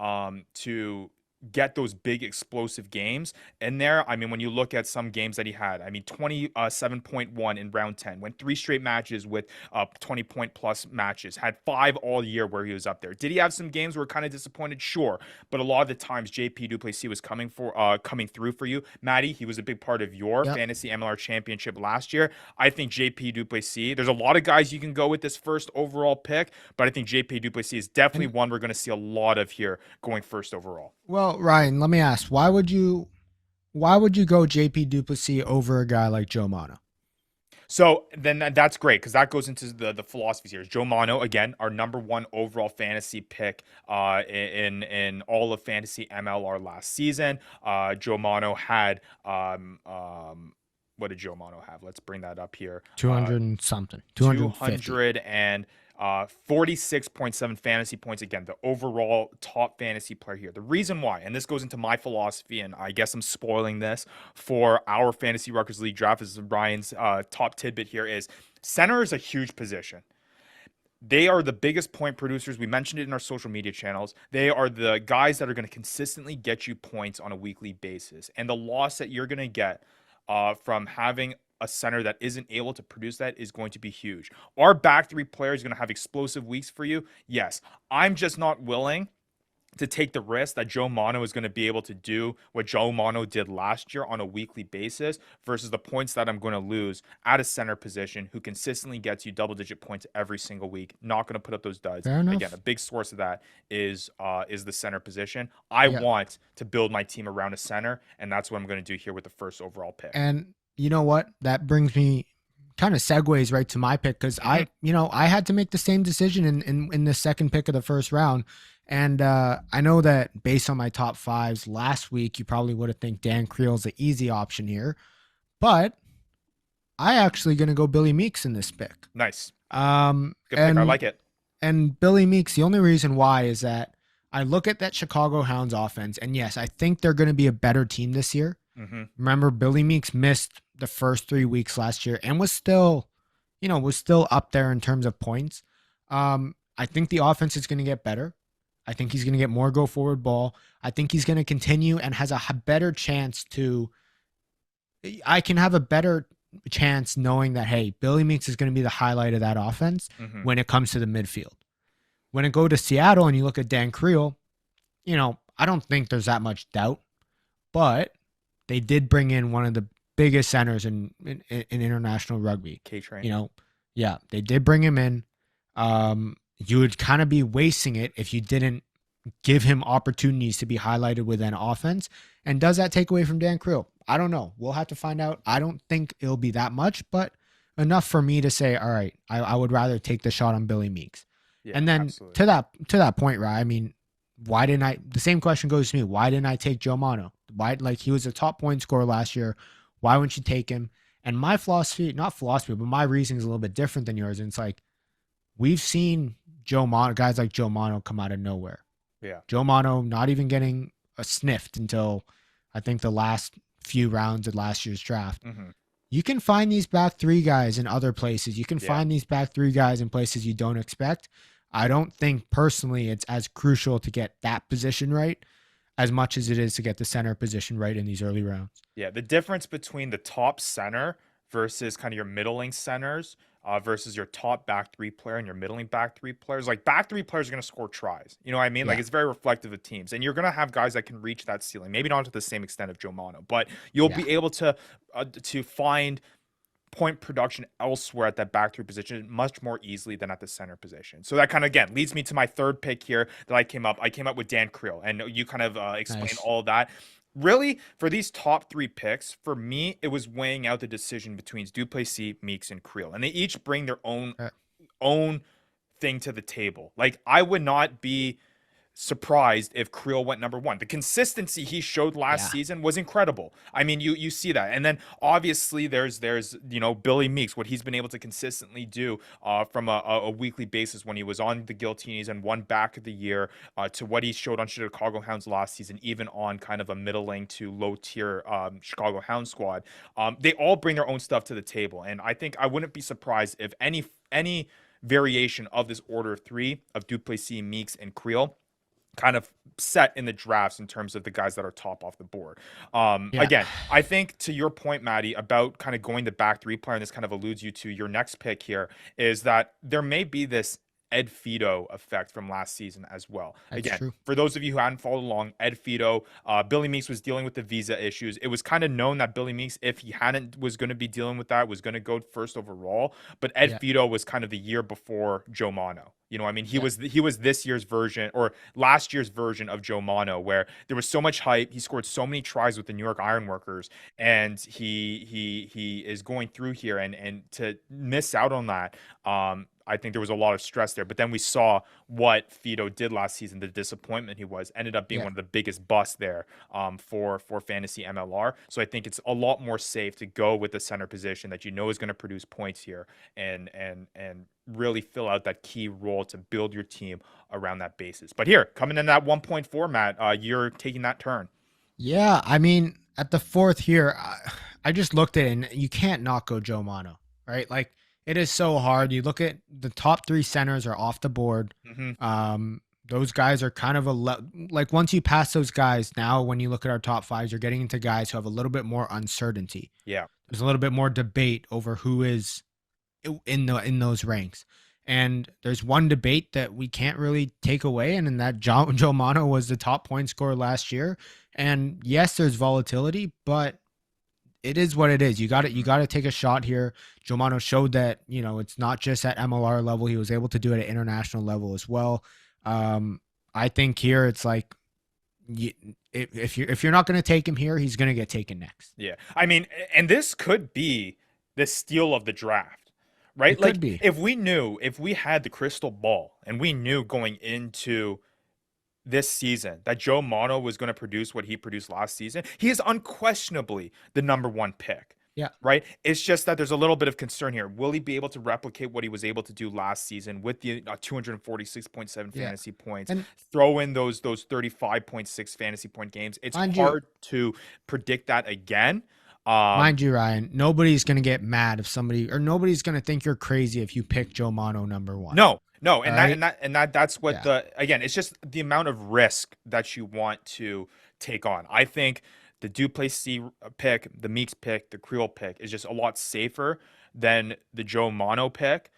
get those big explosive games in there. I mean, when you look at some games that he had, I mean, 27.1 in round 10, went 3 straight matches with 20-point plus matches, had 5 all year where he was up there. Did he have some games where kind of disappointed? Sure. But a lot of the times JP Duplessis was coming through for you. Maddie, he was a big part of your fantasy MLR championship last year. I think JP Duplessis, there's a lot of guys you can go with this first overall pick, but I think JP Duplessis is definitely one we're going to see a lot of here going first overall. Well, Ryan, let me ask, why would you go JP Duplessis over a guy like Joe Mano? So then that's great because that goes into the philosophies here. Joe Mano, again, our number 1 overall fantasy pick in all of fantasy MLR last season. Joe Mano had what did Joe Mano have? Let's bring that up here. 200 and something. 250. 46.7 fantasy points. Again, the overall top fantasy player here. The reason why, and this goes into my philosophy, and I guess I'm spoiling this for our Fantasy Ruckers League draft, this is Brian's top tidbit here, is center is a huge position. They are the biggest point producers. We mentioned it in our social media channels. They are the guys that are going to consistently get you points on a weekly basis. And the loss that you're going to get from having a center that isn't able to produce that is going to be huge. Our back 3 players are going to have explosive weeks for you. Yes, I'm just not willing to take the risk that Joe Mano is going to be able to do what Joe Mano did last year on a weekly basis versus the points that I'm going to lose at a center position who consistently gets you double-digit points every single week. Not going to put up those duds. Again, a big source of that is the center position. I want to build my team around a center, and that's what I'm going to do here with the first overall pick. And you know what? That brings me kind of segues right to my pick because I had to make the same decision in the second pick of the first round. And I know that based on my top 5s last week, you probably would have think Dan Creel's the easy option here, but I actually going to go Billy Meeks in this pick. Nice. Good pick. I like it. And Billy Meeks, the only reason why is that I look at that Chicago Hounds offense, and yes, I think they're going to be a better team this year. Remember, Billy Meeks missed the first 3 weeks last year and was still up there in terms of points. I think the offense is going to get better. I think he's going to get more go forward ball. I think he's going to continue and has a better chance I can have a better chance knowing that, hey, Billy Meeks is going to be the highlight of that offense when it comes to the midfield. When it go to Seattle and you look at Dan Creel, I don't think there's that much doubt, but they did bring in one of the biggest centers in international rugby. K train. You know, yeah, they did bring him in. You would kind of be wasting it if you didn't give him opportunities to be highlighted with an offense. And does that take away from Dan Creel? I don't know. We'll have to find out. I don't think it'll be that much, but enough for me to say, all right, I would rather take the shot on Billy Meeks. Yeah, And then absolutely. to that point, right? I mean, why didn't I? The same question goes to me. Why didn't I take Joe Mano? Why, like, he was a top point scorer last year. Why wouldn't you take him? And my philosophy, not philosophy, but my reasoning is a little bit different than yours. And it's like, we've seen Joe Mano, guys like Joe Mano come out of nowhere. Yeah. Joe Mano not even getting a sniffed until I think the last few rounds of last year's draft. Mm-hmm. You can find these back three guys in other places. You can Yeah. find these back three guys in places you don't expect. I don't think personally it's as crucial to get that position right as much as it is to get the center position right in these early rounds. Yeah, the difference between the top center versus kind of your middling centers versus your top back three player and your middling back three players. Like back three players are going to score tries. You know what I mean? Like Yeah. it's very reflective of teams. And you're going to have guys that can reach that ceiling. Maybe not to the same extent of Joe Mano, but you'll Yeah. be able to find point production elsewhere at that back three position much more easily than at the center position. So that kind of, again, leads me to my third pick here that I came up with Dan Creel, and you kind of explained Nice. all that. Really, for these top three picks, for me, it was weighing out the decision between Duplessis, Meeks, and Creel, and they each bring their own thing to the table. Like, I would not be surprised if Creel went number one. The consistency he showed last season was incredible. I mean, you see that. And then obviously there's Billy Meeks, what he's been able to consistently do from a weekly basis when he was on the Guillotines and won back of the year to what he showed on Chicago Hounds last season, even on kind of a middling to low tier Chicago Hound squad. They all bring their own stuff to the table. And I think I wouldn't be surprised if any variation of this order of three of Duplessis, Meeks, and Creel kind of set in the drafts in terms of the guys that are top off the board. Again, I think to your point, Maddie, about kind of going the back three player, and this kind of alludes you to your next pick here, is that there may be this Ed Fido effect from last season as well. That's Again, true. for those of you who hadn't followed along, Ed Fido, Billy Meeks was dealing with the visa issues. It was kind of known that Billy Meeks, if he hadn't, was going to be dealing with that, was going to go first overall. But Ed Fido was kind of the year before Joe Mano. You know, I mean, he was this year's version or last year's version of Joe Mano, where there was so much hype. He scored so many tries with the New York Ironworkers, and he is going through here, and to miss out on that, I think there was a lot of stress there. But then we saw what Fido did last season, the disappointment he was, ended up being one of the biggest busts there for fantasy MLR. So I think it's a lot more safe to go with the center position that you know is going to produce points here and really fill out that key role to build your team around that basis. But here, coming in that 1.4, Matt, you're taking that turn. Yeah, I mean, at the fourth here, I just looked at it, and you can't not go Joe Mano, right? Like, it is so hard. You look at the top three centers are off the board. Mm-hmm. Those guys are kind of like once you pass those guys, now when you look at our top fives, you're getting into guys who have a little bit more uncertainty. Yeah. There's a little bit more debate over who is in those ranks. And there's one debate that we can't really take away, and in that Joe Mano was the top point scorer last year. And yes, there's volatility, but it is what it is. You got to take a shot here. Joe Mano showed that, it's not just at MLR level. He was able to do it at international level as well. I think here it's like, if you're not going to take him here, he's going to get taken next. Yeah. I mean, and this could be the steal of the draft, right? It Like could be. if we had the crystal ball and we knew going into this season that Joe Mano was going to produce what he produced last season, he is unquestionably the number one pick. Yeah. Right. It's just that there's a little bit of concern here. Will he be able to replicate what he was able to do last season with the 246.7 fantasy points? And throw in those 35.6 fantasy point games. It's hard to predict that again. Mind you, Ryan, nobody's going to get mad if somebody, or nobody's going to think you're crazy if you pick Joe Mano number one. No, and right? that's what again, it's just the amount of risk that you want to take on. I think the Duplessis pick, the Meeks pick, the Creel pick is just a lot safer than the Joe Mano pick.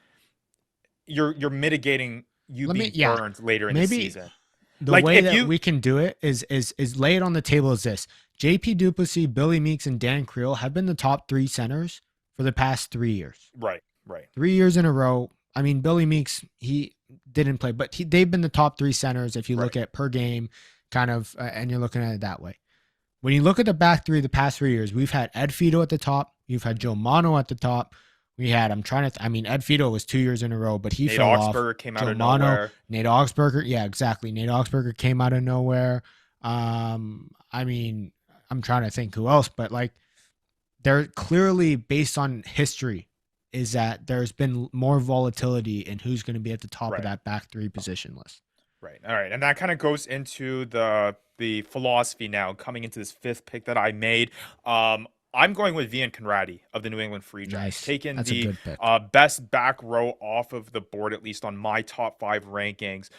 You're mitigating you being burned later in the season. The Like way if that you we can do it is lay it on the table is this. JP Duplessis, Billy Meeks, and Dan Creel have been the top 3 centers for the past 3 years. right, right. 3 years in a row. I mean, Billy Meeks, he didn't play, but they've been the top 3 centers if you look at per game kind of, and you're looking at it that way. When you look at the back 3 the past 3 years, we've had Ed Fido at the top. You've had Joe Mono at the top. We had, Ed Fido was 2 years in a row, but he Nate fell off. Oxberger came out Joe of Mono, nowhere. Nate Oxberger. Yeah, exactly. Nate Oxberger came out of nowhere. I'm trying to think who else, but like they're clearly based on history is that there's been more volatility in who's going to be at the top of that back 3 position list. Right. All right. And that kind of goes into the philosophy now coming into this 5th pick that I made. I'm going with Vian Conradi of the New England Free Jacks, Nice. taking That's a the good pick. Best back row off of the board, at least on my top 5 rankings.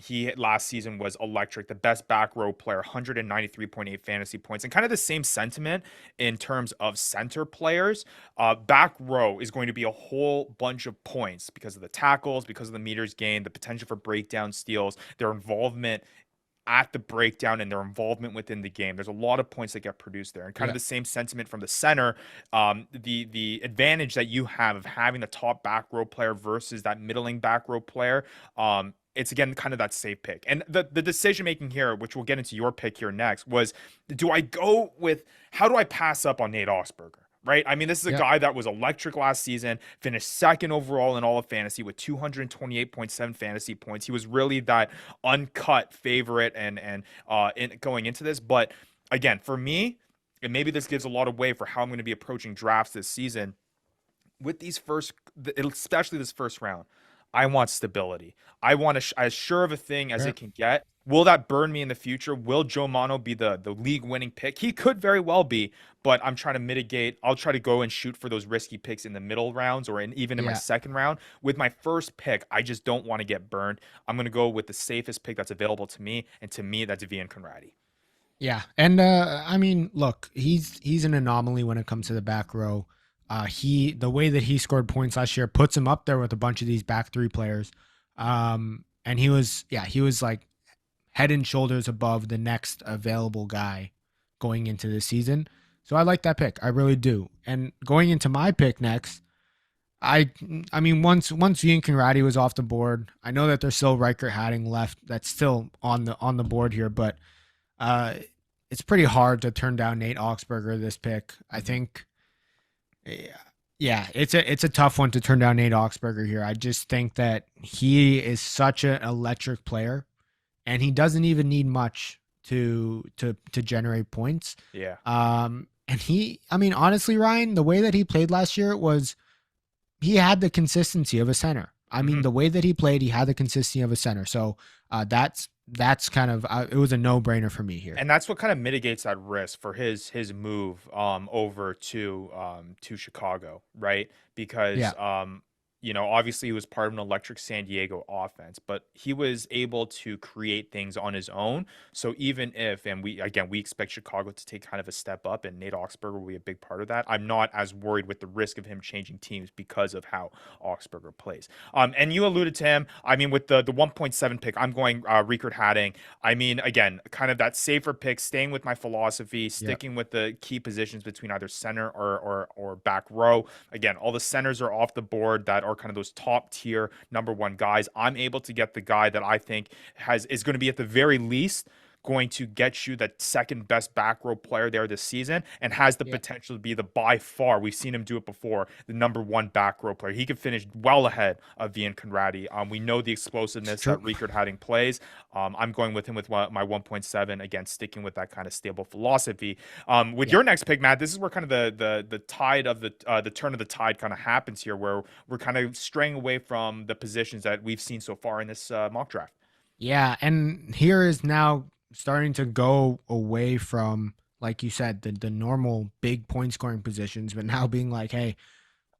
He last season was electric, the best back row player, 193.8 fantasy points, and kind of the same sentiment in terms of center players. Back row is going to be a whole bunch of points because of the tackles, because of the meters gained, the potential for breakdown steals, their involvement at the breakdown and their involvement within the game. There's a lot of points that get produced there, and kind of the same sentiment from the center. The advantage that you have of having the top back row player versus that middling back row player. It's again kind of that safe pick. And the decision making here, which we'll get into your pick here next, was how do I pass up on Nate Oxberger? Right. I mean, this is a guy that was electric last season, finished 2nd overall in all of fantasy with 228.7 fantasy points. He was really that uncut favorite and in going into this. But again, for me, and maybe this gives a lot of way for how I'm going to be approaching drafts this season with these especially this first round. I want stability. I want as sure of a thing as it can get. Will that burn me in the future? Will Joe Mono be the league-winning pick? He could very well be, but I'm trying to mitigate. I'll try to go and shoot for those risky picks in the middle rounds or even in my 2nd round. With my first pick, I just don't want to get burned. I'm going to go with the safest pick that's available to me, and to me, that's Vian Conradi. Yeah, and I mean, look, he's an anomaly when it comes to the back row. The way that he scored points last year puts him up there with a bunch of these back 3 players. And he was like head and shoulders above the next available guy going into the season. So I like that pick. I really do. And going into my pick next, I mean, once Vian Conradi was off the board, I know that there's still Riker Hatting left. That's still on the board here, but it's pretty hard to turn down Nate Oxberger this pick. I think, yeah, it's a tough one to turn down Nate Oxberger here. I just think that he is such an electric player, and he doesn't even need much to generate points. Yeah. And honestly, Ryan, the way that he played last year was he had the consistency of a center. I mean, the way that he played, he had the consistency of a center. So that's kind of it was a no-brainer for me here. And that's what kind of mitigates that risk for his move over to Chicago, right? Because obviously he was part of an electric San Diego offense, but he was able to create things on his own. So even if, and we expect Chicago to take kind of a step up, and Nate Oxberger will be a big part of that, I'm not as worried with the risk of him changing teams because of how Oxberger plays. And you alluded to him. I mean, with the 1.7 pick, I'm going Rickard Hatting. I mean, again, kind of that safer pick, staying with my philosophy, sticking with the key positions between either center or back row. Again, all the centers are off the board that are kind of those top tier number 1 guys. I'm able to get the guy that I think is going to be at the very least going to get you the 2nd best back row player there this season, and has the potential to be by far, we've seen him do it before, the number 1 back row player. He could finish well ahead of Vian Conradi. We know the explosiveness that Rickard Hatting plays. I'm going with him with my 1.7, again, sticking with that kind of stable philosophy. With your next pick, Matt, this is where kind of the tide of the turn of the tide kind of happens here, where we're kind of straying away from the positions that we've seen so far in this mock draft. Yeah, and here is now starting to go away from, like you said, the normal big point scoring positions, but now being like, hey,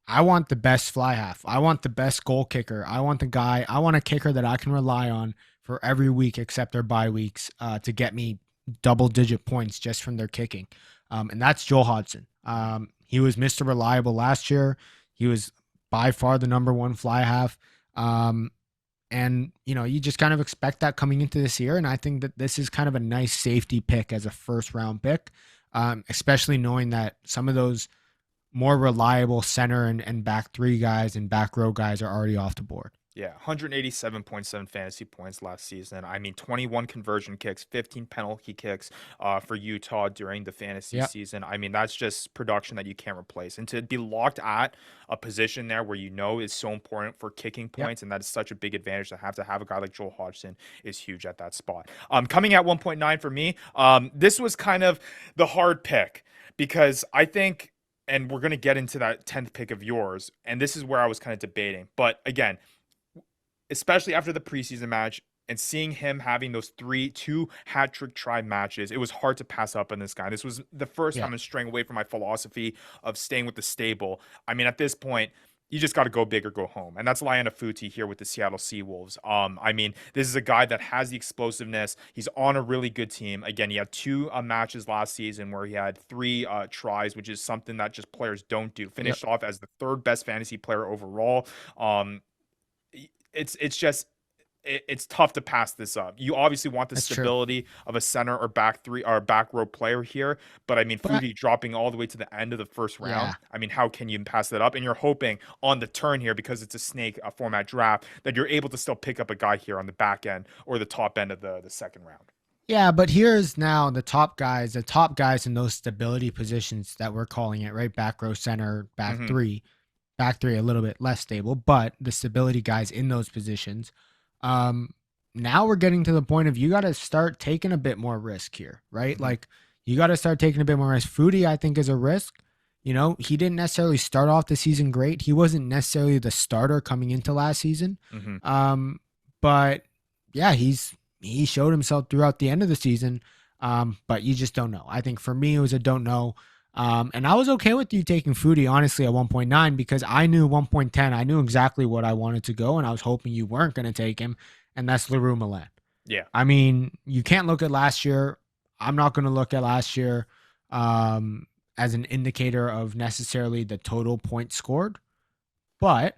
I want the best fly half. I want the best goal kicker. I want a kicker that I can rely on for every week except their bye weeks to get me double-digit points just from their kicking. And that's Joel Hodgson. He was Mr. Reliable last year. He was by far the number 1 fly half. And And, you just kind of expect that coming into this year. And I think that this is kind of a nice safety pick as a first round pick, especially knowing that some of those more reliable center and back three guys and back row guys are already off the board. Yeah, 187.7 fantasy points last season. I mean, 21 conversion kicks, 15 penalty kicks for Utah during the fantasy season. I mean, that's just production that you can't replace. And to be locked at a position there where is so important for kicking points, and that is such a big advantage to have a guy like Joel Hodgson is huge at that spot. Coming at 1.9 for me, this was kind of the hard pick because I think, and we're going to get into that 10th pick of yours, and this is where I was kind of debating. But again, especially after the preseason match and seeing him having those two hat-trick try matches, it was hard to pass up on this guy. This was the first time I'm straying away from my philosophy of staying with the stable. I mean, at this point, you just got to go big or go home. And that's Liana Futi here with the Seattle Seawolves. I mean, this is a guy that has the explosiveness. He's on a really good team. Again, he had 2 matches last season where he had 3 tries, which is something that just players don't do. Finished off as the 3rd best fantasy player overall. It's tough to pass this up. You obviously want the stability of a center or back row player here, but I mean, Futi dropping all the way to the end of the first round. I mean, how can you pass that up? And you're hoping on the turn here, because it's a snake format draft, that you're able to still pick up a guy here on the back end or the top end of the second round. Yeah, but here's now the top guys in those stability positions that we're calling it, right? Back row, center, back three a little bit less stable, but the stability guys in those positions. Now we're getting to the point of you got to start taking a bit more risk here, right? Like you got to start taking a bit more risk. Futi, I think, is a risk. He didn't necessarily start off the season great. He wasn't necessarily the starter coming into last season. But yeah, he showed himself throughout the end of the season. But you just don't know. I think for me, it was a don't know. And I was okay with you taking Futi, honestly, at 1.9 because I knew 1.10. I knew exactly what I wanted to go, and I was hoping you weren't going to take him, and that's Leroux Milan. Yeah. I mean, you can't look at last year. I'm not going to look at last year as an indicator of necessarily the total points scored. But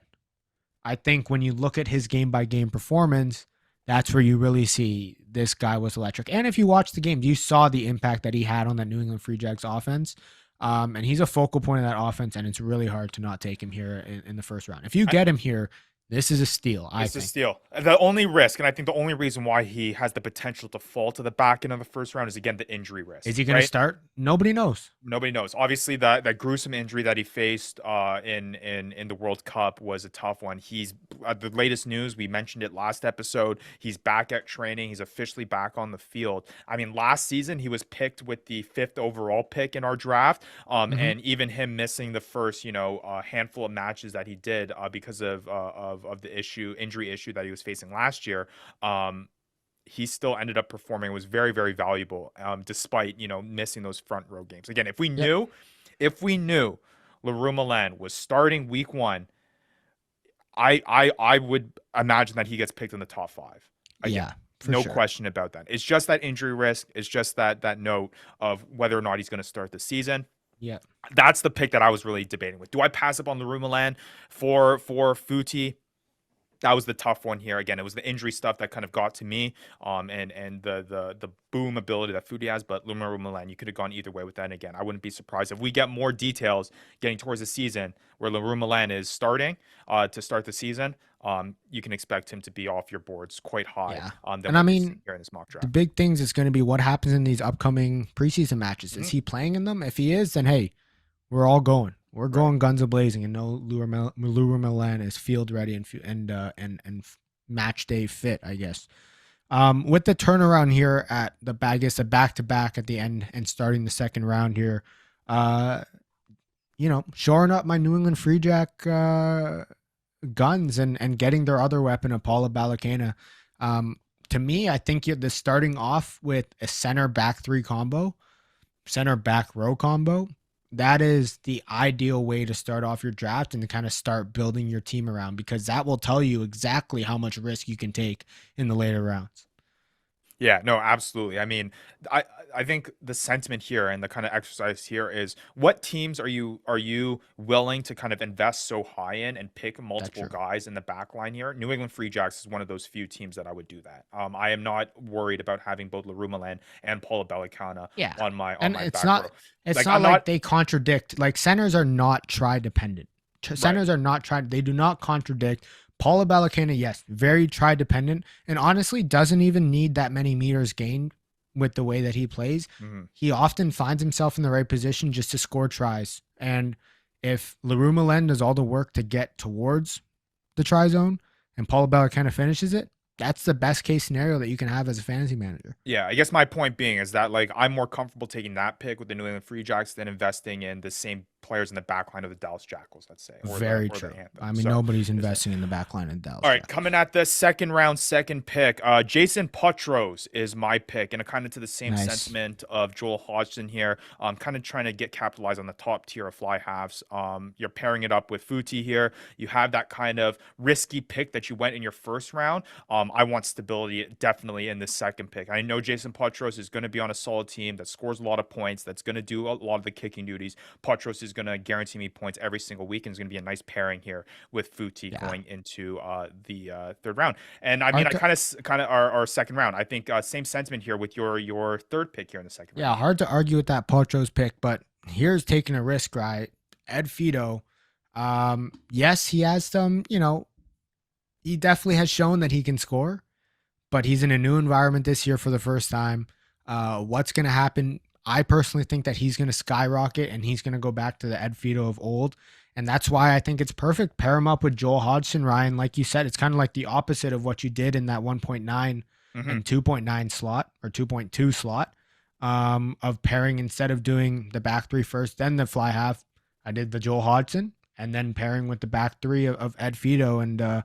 I think when you look at his game-by-game performance, that's where you really see this guy was electric. And if you watch the game, you saw the impact that he had on that New England Free Jacks offense. And he's a focal point of that offense, and it's really hard to not take him here in the first round. If you get him here, this is a steal. It's a steal. The only risk, and I think the only reason why he has the potential to fall to the back end of the first round is, again, the injury risk. Is he going to start? Nobody knows. Nobody knows. Obviously, that gruesome injury that he faced in the World Cup was a tough one. He's the latest news. We mentioned it last episode. He's back at training. He's officially back on the field. I mean, last season he was picked with the 5th overall pick in our draft, and even him missing the first handful of matches that he did because of the injury issue that he was facing last year. He still ended up performing. It was very, very valuable, despite missing those front row games. Again, if we knew Leroux Milan was starting week 1, I would imagine that he gets picked in the top 5. Again, no question about that. It's just that injury risk. It's just that note of whether or not he's going to start the season. Yeah, that's the pick that I was really debating with. Do I pass up on Leroux Milan for Futi? That was the tough one here. Again, it was the injury stuff that kind of got to me, and the boom ability that Futi has. But Leroux Milan, you could have gone either way with that. And again, I wouldn't be surprised if we get more details getting towards the season where Leroux Milan is starting to start the season. You can expect him to be off your boards quite high. Yeah. And I mean, here in this mock draft, the big things is going to be what happens in these upcoming preseason matches. Is he playing in them? If he is, then hey, we're all going. We're going guns a-blazing, and no Leroux Milan is field ready and match day fit, I guess. With the turnaround here at the a back-to-back at the end and starting the second round here, shoring up my New England Free Jack guns and getting their other weapon, Paula Balakena. To me, I think the starting off with a center back row combo, that is the ideal way to start off your draft and to kind of start building your team around, because that will tell you exactly how much risk you can take in the later rounds. Yeah, no, absolutely. I mean, I I think the sentiment here and the kind of exercise here is what teams are you willing to kind of invest so high in and pick That's multiple true. guys in the back line here? New England Free Jacks is one of those few teams that I would do that. I am not worried about having both Larumalan and Paula Bellicana Yeah. on And my it's back row. not it's Like not I'm like not they contradict. Like centers are not try dependent. right. Centers are not try they do not contradict. Paula Balakana, yes, very try dependent and honestly doesn't even need that many meters gained with the way that he plays. Mhm. He often finds himself in the right position just to score tries. And if Leroux Malen does all the work to get towards the try zone and Paula Balakana finishes it, that's the best case scenario that you can have as a fantasy manager. Yeah, I guess my point being is that like I'm more comfortable taking that pick with the New England Free Jacks than investing in the same players in the back line of the Dallas Jackals, let's say, Very or the true. Anthem. I mean, So nobody's there's investing in the back line in Dallas all right, Jack. coming at the second round, second pick. Jason Potros is my pick, and kind of to the same Nice. sentiment of Joel Hodgson here. Kind of trying to capitalize on the top tier of fly halves. You're pairing it up with Futi here. You have that kind of risky pick that you went in your first round. I want stability definitely in the second pick. I know Jason Potros is going to be on a solid team that scores a lot of points, that's going to do a lot of the kicking duties. Potros is going to guarantee me points every single week, and it's going to be a nice pairing here with Futi Yeah. going into the third round. And I mean, Hard I to, kind of our second round. I think same sentiment here with your third pick here in the second yeah, round. hard to argue with that Potros pick, but here's taking a risk, right? Ed Fido. Yes, he has some, he definitely has shown that he can score, but he's in a new environment this year for the first time. What's going to happen? I personally think that he's going to skyrocket and he's going to go back to the Ed Fido of old. And that's why I think it's perfect. Pair him up with Joel Hodgson, Ryan. Like you said, it's kind of like the opposite of what you did in that 1.9 Mhm. and 2.9 slot or 2.2 slot of pairing instead of doing the back three first, then the fly half. I did the Joel Hodgson and then pairing with the back three of Ed Fido. And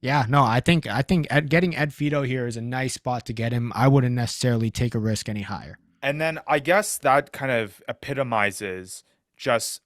yeah, no, I think getting Ed Fido here is a nice spot to get him. I wouldn't necessarily take a risk any higher. And then I guess that kind of epitomizes just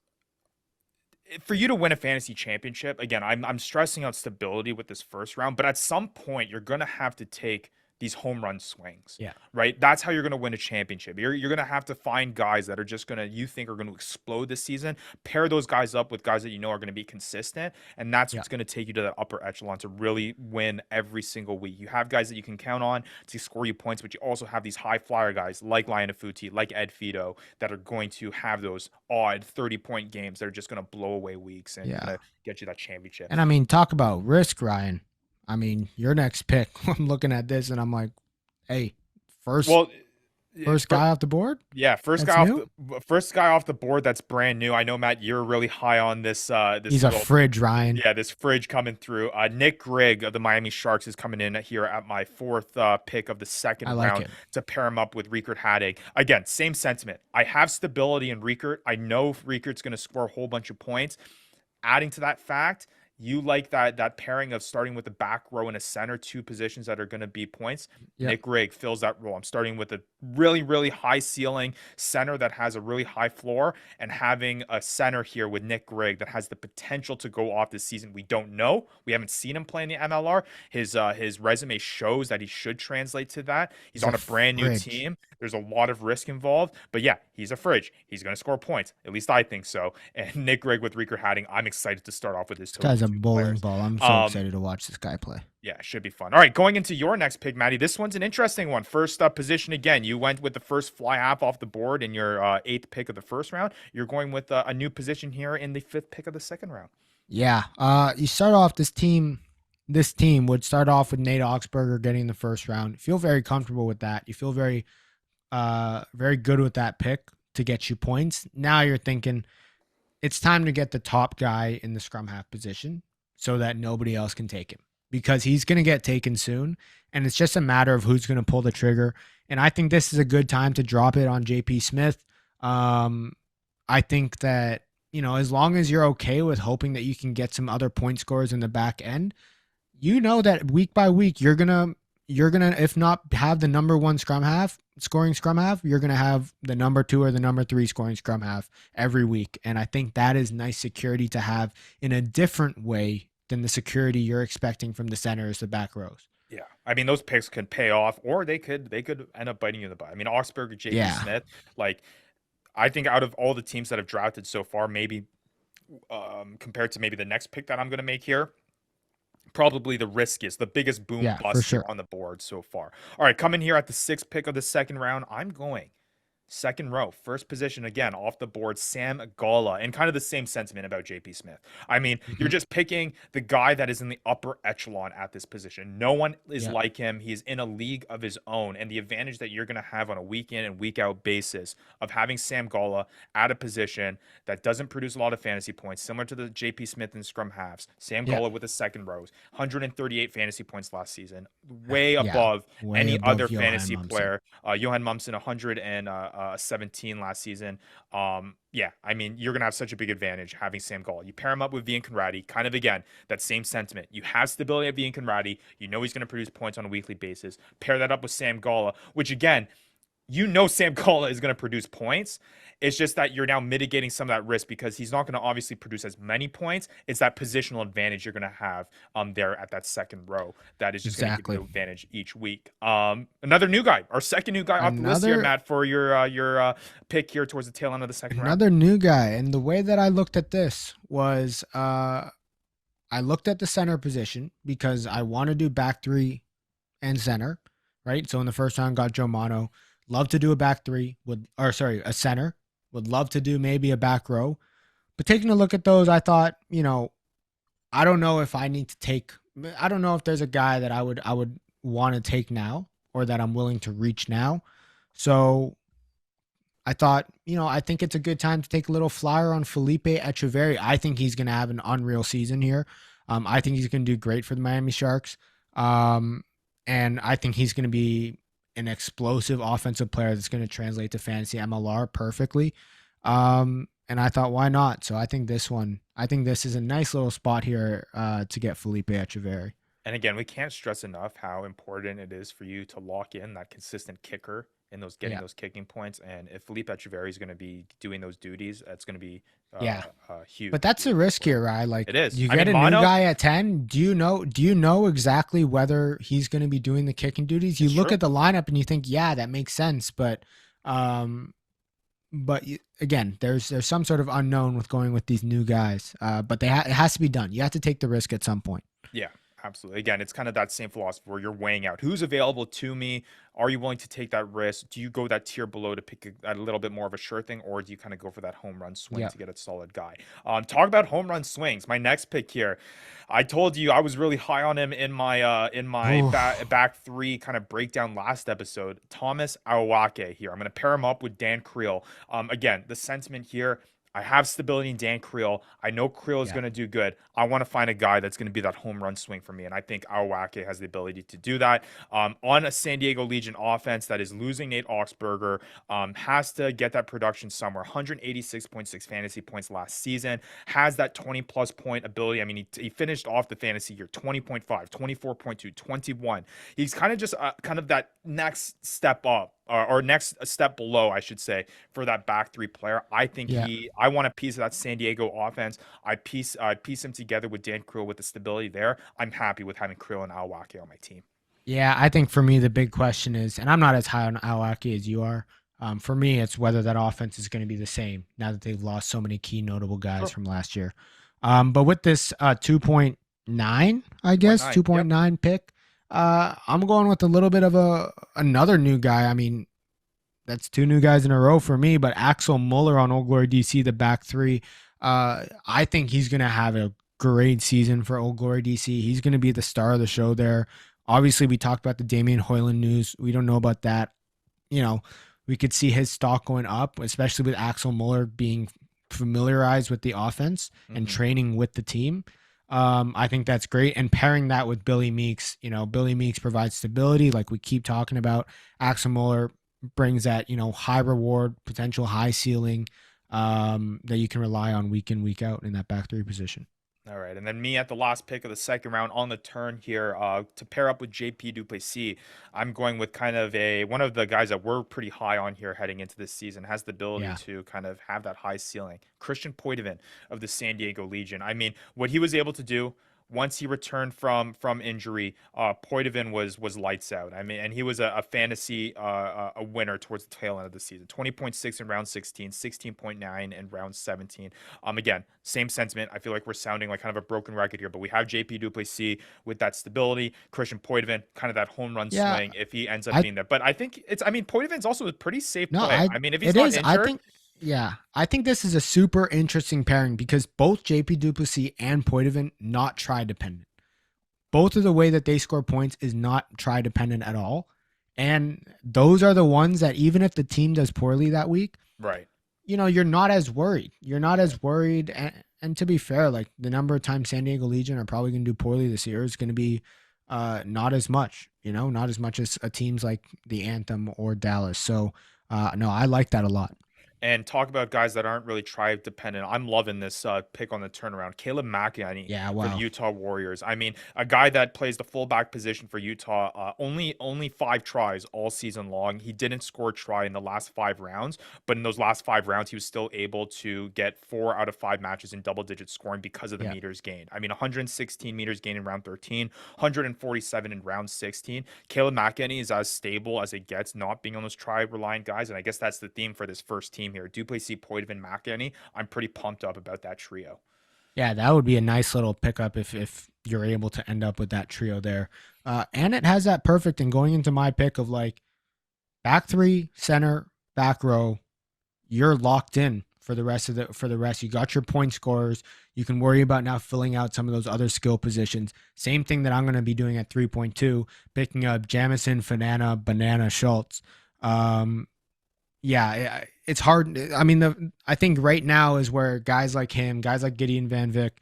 for you to win a fantasy championship. Again, I'm stressing out stability with this first round, but at some point you're gonna have to take these home run swings, Yeah. right? That's how you're gonna win a championship. You're gonna have to find guys that are just gonna you think are gonna explode this season. Pair those guys up with guys that you know are gonna be consistent, and that's Yeah. what's gonna take you to that upper echelon to really win every single week. You have guys that you can count on to score you points, but you also have these high flyer guys like Lion Afuti, like Ed Fido, that are going to have those odd 30-point games that are just gonna blow away weeks and Yeah. gonna get you that championship. And I mean, talk about risk, Ryan. I mean, your next pick, I'm looking at this and I'm like, hey, first Well, first guy off the board? yeah, That's new? first guy off the board that's brand new. I know Matt, you're really high on this He's a little fridge, Ryan. yeah, this fridge coming through. Nick Grigg of the Miami Sharks is coming in here at my fourth pick of the second I like round it. to pair him up with Riekert Hadding. Again, same sentiment. I have stability in Riekert. I know Riekert's going to score a whole bunch of points. Adding to that fact, you like that pairing of starting with the back row and a center, two positions that are going to be points. Yep. Nick Grigg fills that role. I'm starting with a really, really high ceiling center that has a really high floor, and having a center here with Nick Grigg that has the potential to go off this season. We don't know. We haven't seen him play in the MLR. His resume shows that he should translate to that. He's on a brand new fridge. team. There's a lot of risk involved, but yeah, he's a fridge. He's going to score points. At least I think so. And Nick Grigg with Riekert Hadding, I'm excited to start off with this. This guy's a two bowling players. ball. I'm so excited to watch this guy play. Yeah, it should be fun. All right, going into your next pick, Maddie. This one's an interesting one. First position again. You went with the first fly half off the board in your eighth pick of the first round. You're going with a new position here in the fifth pick of the second round. Yeah. You start off this team. This team would start off with Nate Oxberger getting the first round. You feel very comfortable with that. You feel very good with that pick to get you points. Now you're thinking it's time to get the top guy in the scrum half position so that nobody else can take him, because he's going to get taken soon. And it's just a matter of who's going to pull the trigger. And I think this is a good time to drop it on JP Smith. I think that, as long as you're okay with hoping that you can get some other point scorers in the back end, that week by week, you're going to, if not have the number one scoring scrum half, you're going to have the number two or the number three scoring scrum half every week. And I think that is nice security to have in a different way than the security you're expecting from the centers, the back rows. Yeah, I mean, those picks can pay off, or they could end up biting you in the butt. I mean, Augsburger, JP Yeah. Smith, like I think out of all the teams that have drafted so far, maybe compared to maybe the next pick that I'm going to make here, probably the riskiest, the biggest boom Yeah, for bust here sure. on the board so far. All right, coming here at the sixth pick of the second round, I'm going second row, first position again off the board, Sam Gala, and kind of the same sentiment about JP Smith. I mean, you're Mhm. just picking the guy that is in the upper echelon at this position. No one is Yeah. like him. He's in a league of his own, and the advantage that you're going to have on a week in and week out basis of having Sam Gala at a position that doesn't produce a lot of fantasy points, similar to the JP Smith and scrum halves. Sam Yeah. Gala with the second rows, 138 fantasy points last season, way Yeah. above Way any other above Johan fantasy Mumson. player. Johan Mumson 117 last season. Yeah, I mean, you're gonna have such a big advantage having Sam Gall. You pair him up with Vian Conradi, kind of again, that same sentiment. You have stability at Vian Conradi. You know he's gonna produce points on a weekly basis. Pair that up with Sam Galla, which again, you know Sam Galla is going to produce points. It's just that you're now mitigating some of that risk because he's not going to obviously produce as many points. It's that positional advantage you're going to have there at that second row that is just going to give you Exactly. the advantage each week. Another new guy, our second new guy off the list here, Another Matt, for your pick here towards the tail end of the second round. another new guy. And the way that I looked at this was I looked at the center position because I want to do back three and center, right? So in the first round, got Joe Mano. Love to do a back three, a center. Would love to do maybe a back row. But taking a look at those, I thought, I don't know if I need to take. I don't know if there's a guy that I would want to take now or that I'm willing to reach now. So I thought, I think it's a good time to take a little flyer on Felipe Echeverri. I think he's going to have an unreal season here. I think he's going to do great for the Miami Sharks. And I think he's going to be an explosive offensive player that's going to translate to fantasy MLR perfectly. And I thought, why not? So I think this is a nice little spot here to get Felipe Echeverri. And again, we can't stress enough how important it is for you to lock in that consistent kicker in those getting Yeah. those kicking points. And if Felipe Echeverri is going to be doing those duties, that's going to be Yeah. huge. But that's the risk here, right? Like It is. you I get mean, a new Mono, guy at 10. Do you know exactly whether he's going to be doing the kicking duties? You it's look true. at the lineup and you think, yeah, that makes sense, um again, there's some sort of unknown with going with these new guys. But it has to be done. You have to take the risk at some point. Yeah, absolutely. Again, it's kind of that same philosophy where you're weighing out who's available to me. Are you willing to take that risk? Do you go that tier below to pick a little bit more of a sure thing, or do you kind of go for that home run swing Yeah. to get a solid guy? Talk about home run swings. My next pick here, I told you I was really high on him in my Oof. back three kind of breakdown last episode. Thomas Awake here. I'm going to pair him up with Dan Creel. Again, the sentiment here. I have stability in Dan Creel. I know Creel is Yeah. going to do good. I want to find a guy that's going to be that home run swing for me. And I think Awake has the ability to do that. On a San Diego Legion offense that is losing Nate Augsburger, has to get that production somewhere. 186.6 fantasy points last season. Has that 20 plus point ability. I mean, he finished off the fantasy year 20.5, 24.2, 21. He's kind of just kind of that next step up. Or next step below, I should say, for that back three player. I think Yeah. I want a piece of that San Diego offense. I piece him together with Dan Creel with the stability there. I'm happy with having Creel and Awake on my team. Yeah, I think for me the big question is, and I'm not as high on Awaki as you are. For me, it's whether that offense is going to be the same now that they've lost so many key notable guys Sure. from last year. But with this 2.9, I guess 2.9. 2.9 pick, I'm going with a little bit of another new guy. I mean, that's two new guys in a row for me. But Axel Muller on Old Glory DC, the back three, I think he's going to have a great season for Old Glory DC. He's going to be the star of the show there. Obviously, we talked about the Damian Hoyland news. We don't know about that. We could see his stock going up, especially with Axel Muller being familiarized with the offense and Mhm. training with the team. I think that's great. And pairing that with Billy Meeks, Billy Meeks provides stability, like we keep talking about. Axel Muller brings that, high reward, potential high ceiling that you can rely on week in, week out in that back three position. All right, and then me at the last pick of the second round on the turn here to pair up with JP Duplessis. I'm going with kind of one of the guys that we're pretty high on here heading into this season, has the ability Yeah. to kind of have that high ceiling. Christian Poitevin of the San Diego Legion. I mean, what he was able to do once he returned from injury, Poitevin was lights out. I mean, and he was a fantasy a winner towards the tail end of the season. 20.6 in round 16, 16.9 in round 17. Again, same sentiment. I feel like we're sounding like kind of a broken record here, but we have JP Duplessis with that stability. Christian Poitevin, kind of that home run Yeah, swing if he ends up I being there. But I think Poitevin's also a pretty safe no, play. I I mean, if he's it not is. I injured, think yeah, I think this is a super interesting pairing because both JP Duplessis and Poitevin not try dependent. Both of the way that they score points is not try dependent at all. And those are the ones that even if the team does poorly that week, right. you're not as worried. You're not as worried. And to be fair, like the number of times San Diego Legion are probably going to do poorly this year is going to be not as much, not as much as teams like the Anthem or Dallas. So, no, I like that a lot. And talk about guys that aren't really tribe dependent. I'm loving this pick on the turnaround. Caleb McEnany Yeah, for the wow. Utah Warriors. I mean, a guy that plays the fullback position for Utah. Only 5 tries all season long. He didn't score a try in the last 5 rounds, but in those last 5 rounds, he was still able to get 4 out of 5 matches in double-digit scoring because of the Yeah. meters gained. I mean, 116 meters gained in round 13, 147 in round 16. Caleb McEnany is as stable as it gets, not being on those try-reliant guys, and I guess that's the theme for this first team here. Duplessis, Poitevin, McEnany. I'm pretty pumped up about that trio. Yeah, that would be a nice little pickup if you're able to end up with that trio there. And it has that perfect and going into my pick of like back 3, center, back row, you're locked in for the rest. You got your point scorers. You can worry about now filling out some of those other skill positions. Same thing that I'm going to be doing at 3.2, picking up Jamison, Fanana, Banana, Schultz. Yeah, it's hard. I mean, I think right now is where guys like him, guys like Gideon Van Vick,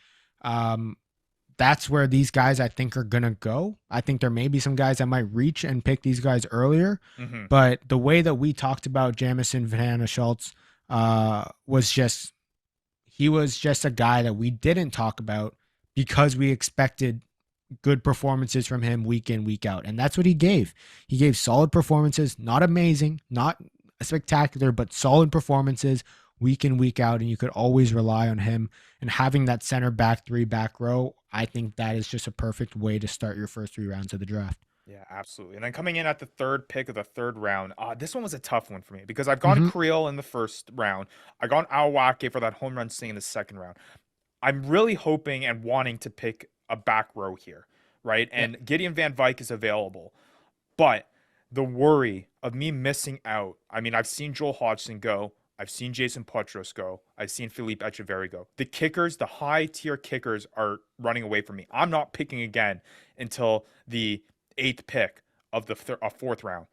that's where these guys I think are gonna go. I think there may be some guys that might reach and pick these guys earlier, but the way that we talked about Jamison, Vanna, Schultz, was just he was just a guy that we didn't talk about because we expected good performances from him week in, week out, and that's what he gave. He gave solid performances, not amazing, not spectacular, but solid performances week in, week out, and you could always rely on him. And having that center back 3 back row, I think that is just a perfect way to start your first 3 rounds of the draft. Yeah, absolutely. And then coming in at the 3rd pick of the 3rd round, this one was a tough one for me because I've gone Creel in the 1st round. I gone Awake for that home run sting in the 2nd round. I'm really hoping and wanting to pick a back row here, right? And Gideon Van Vyk is available, but the worry of me missing out. I mean, I've seen Joel Hodgson go. I've seen Jason Petros go. I've seen Philippe Echeverry go. The kickers, the high-tier kickers are running away from me. I'm not picking again until the 8th pick of the 4th round.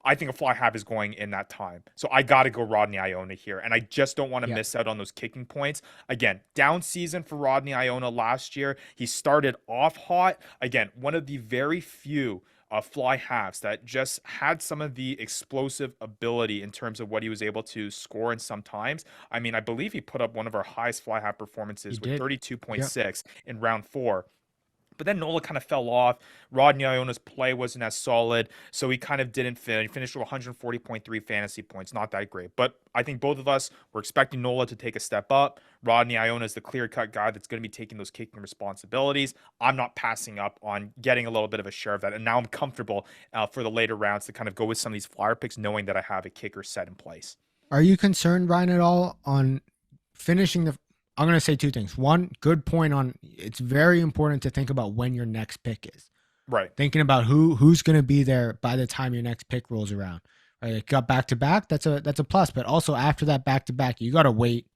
I think a fly half is going in that time. So I got to go Rodney Iona here. And I just don't want to miss out on those kicking points. Again, down season for Rodney Iona last year. He started off hot. Again, one of the very few fly halves that just had some of the explosive ability in terms of what he was able to score in some times. I mean, I believe he put up one of our highest fly half performances with 32.6 in round 4. But then Nola kind of fell off. Rodney Iona's play wasn't as solid, so he kind of didn't finish. He finished with 140.3 fantasy points. Not that great. But I think both of us were expecting Nola to take a step up. Rodney Iona is the clear-cut guy that's going to be taking those kicking responsibilities. I'm not passing up on getting a little bit of a share of that. And now I'm comfortable for the later rounds to kind of go with some of these flyer picks, knowing that I have a kicker set in place. Are you concerned, Ryan, at all on finishing the... I'm going to say 2 things. One, good point on it's very important to think about when your next pick is. Right. Thinking about who's going to be there by the time your next pick rolls around. Right? Like got back to back, that's a plus. But also after that back to back, you got to wait,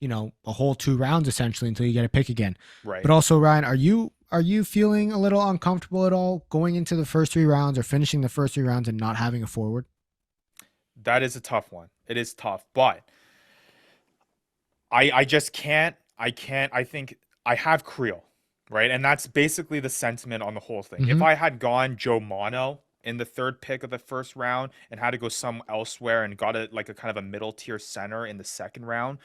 a whole 2 rounds essentially until you get a pick again. Right. But also, Ryan, are you feeling a little uncomfortable at all going into the first 3 rounds or finishing the first 3 rounds and not having a forward? That is a tough one. It is tough, but I just can't. I think I have Creel, right? And that's basically the sentiment on the whole thing. If I had gone Joe Mono in the 3rd pick of the 1st round and had to go some elsewhere and got a kind of a middle tier center in the 2nd round,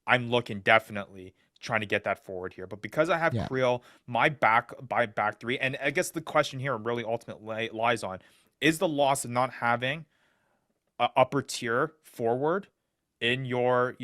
I'm looking definitely trying to get that forward here. But because I have Creel, my back 3, and I guess the question here really ultimately lies on, is the loss of not having an upper tier forward in your,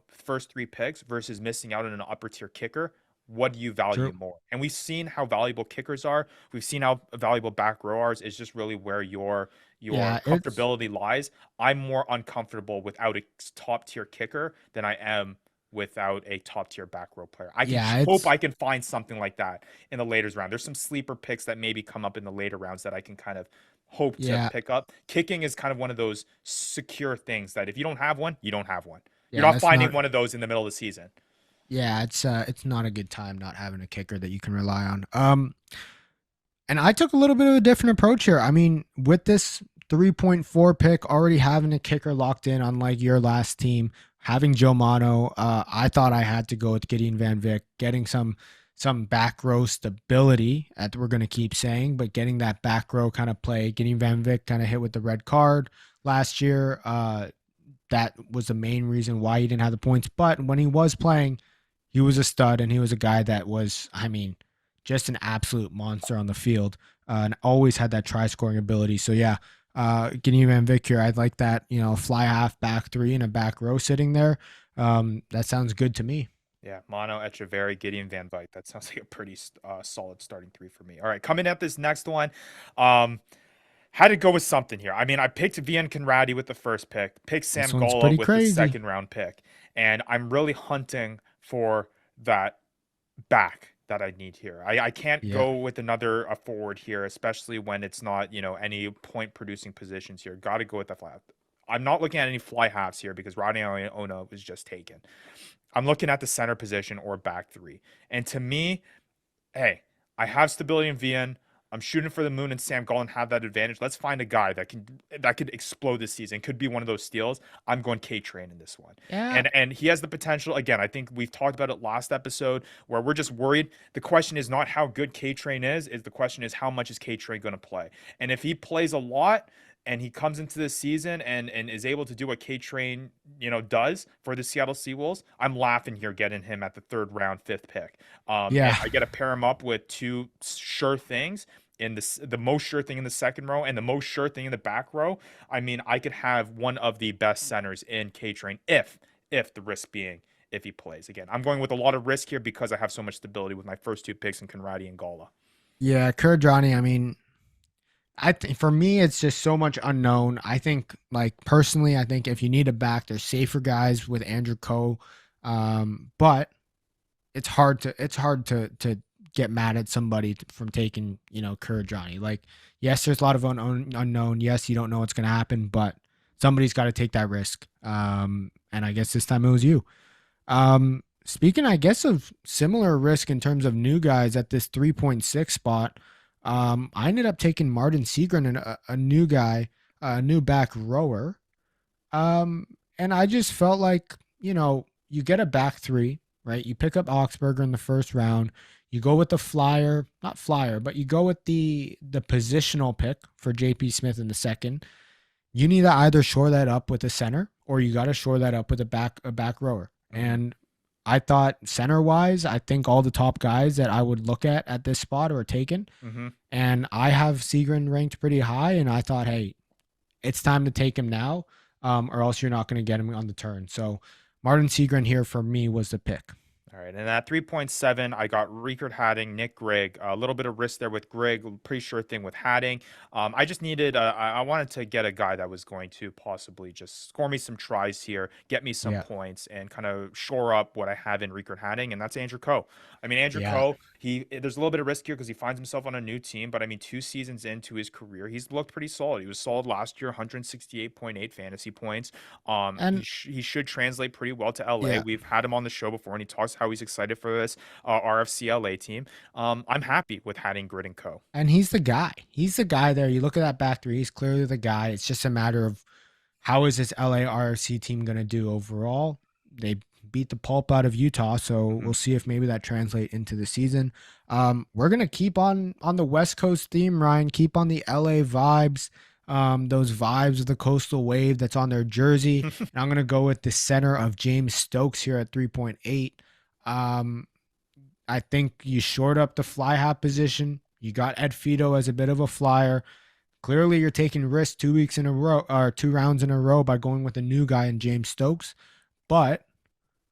first 3 picks versus missing out on an upper tier kicker what do you value True. more? And we've seen how valuable kickers are. We've seen how valuable back rowers is. Just really where your Yeah, it's comfortability lies. I'm more uncomfortable without a top tier kicker than I am without a top tier back row player. I can yeah, hope it's I can find something like that in the later round. There's some sleeper picks that maybe come up in the later rounds that I can kind of hope to yeah, pick up. Kicking is kind of one of those secure things that if you don't have one, you don't have one. You're yeah, not that's finding not one of those in the middle of the season. yeah, it's not a good time not having a kicker that you can rely on. And I took a little bit of a different approach here. I mean, with this 3.4 pick, already having a kicker locked in, unlike your last team, having Joe Mano, I thought I had to go with Gideon Van Vick, getting some back row stability, that we're going to keep saying, but getting that back row kind of play. Gideon Van Vick kind of hit with the red card last year. That was the main reason why he didn't have the points. But when he was playing, he was a stud, and he was a guy that was, I mean, just an absolute monster on the field, and always had that try scoring ability. So yeah, Gideon Van Vick here, I'd like that, fly half, back three, and a back row sitting there. That sounds good to me. Yeah, Mono, Echeverry, Gideon Van Dyke. That sounds like a pretty solid starting three for me. All right, coming at this next one. Had to go with something here. I mean, I picked Vian Conradi with the first picked Sam This one's Gola pretty with the crazy. second round pick, and I'm really hunting for that back that I need here. I can't Yeah. go with another forward here, especially when it's not, any point producing positions here. Got to go with the fly half. I'm not looking at any fly halves here because Rodney Ona was just taken. I'm looking at the center position or back three. And to me, hey, I have stability in VN. I'm shooting for the moon, and Sam Golan have that advantage. Let's find a guy that could explode this season. Could be one of those steals. I'm going K Train in this one. Yeah. And he has the potential. Again, I think we've talked about it last episode where we're just worried. The question is not how good K Train is the question is how much is K Train going to play. And if he plays a lot and he comes into this season and is able to do what K Train, does for the Seattle Seawolves, I'm laughing here getting him at the third round, fifth pick. Yeah. And I get to pair him up with two sure things in the most sure thing in the second row and the most sure thing in the back row. I mean, I could have one of the best centers in K Train if the risk being if he plays. Again, I'm going with a lot of risk here because I have so much stability with my first two picks in Conradi and Gala. Yeah, Kurdrani, I mean, for me, it's just so much unknown. I think, like, personally, I think if you need a back, there's safer guys with Andrew Coe. But it's hard to get mad at somebody from taking, Kurdrani. Like, yes, there's a lot of unknown. Yes, you don't know what's going to happen, but somebody's got to take that risk. And I guess this time it was you. Speaking, I guess, of similar risk in terms of new guys at this 3.6 spot, I ended up taking Martin Segren, a new guy, a new back rower. And I just felt like, you get a back three, right? You pick up Augsburger in the first round. You go with the not flyer, but you go with the positional pick for JP Smith in the second. You need to either shore that up with a center or you got to shore that up with a back rower. And I thought center wise, I think all the top guys that I would look at this spot are taken. And I have Segren ranked pretty high. And I thought, hey, it's time to take him now, or else you're not going to get him on the turn. So Martin Segren here for me was the pick. All right, and at 3.7, I got Riekert Hadding, Nick Grigg. A little bit of risk there with Grigg, pretty sure thing with Hadding. I just needed, I wanted to get a guy that was going to possibly just score me some tries here, get me some points, and kind of shore up what I have in Riekert Hadding, and that's Andrew Coe. I mean, Andrew Coe, there's a little bit of risk here because he finds himself on a new team, but I mean, 2 seasons into his career, he's looked pretty solid. He was solid last year, 168.8 fantasy points. And he should translate pretty well to LA. Yeah. We've had him on the show before, and he talks how he's excited for this RFC LA team. I'm happy with Hadding, Grid, and Co. And he's the guy. He's the guy there. You look at that back three, he's clearly the guy. It's just a matter of how is this LA RFC team going to do overall. They beat the pulp out of Utah, so we'll see if maybe that translates into the season. We're going to keep on the West Coast theme, Ryan. Keep on the LA vibes. Those vibes of the coastal wave that's on their jersey. And I'm going to go with the center of James Stokes here at 3.8. I think you short up the fly half position. You got Ed Fido as a bit of a flyer. Clearly, you're taking risks 2 weeks in a row or 2 rounds in a row by going with a new guy in James Stokes. But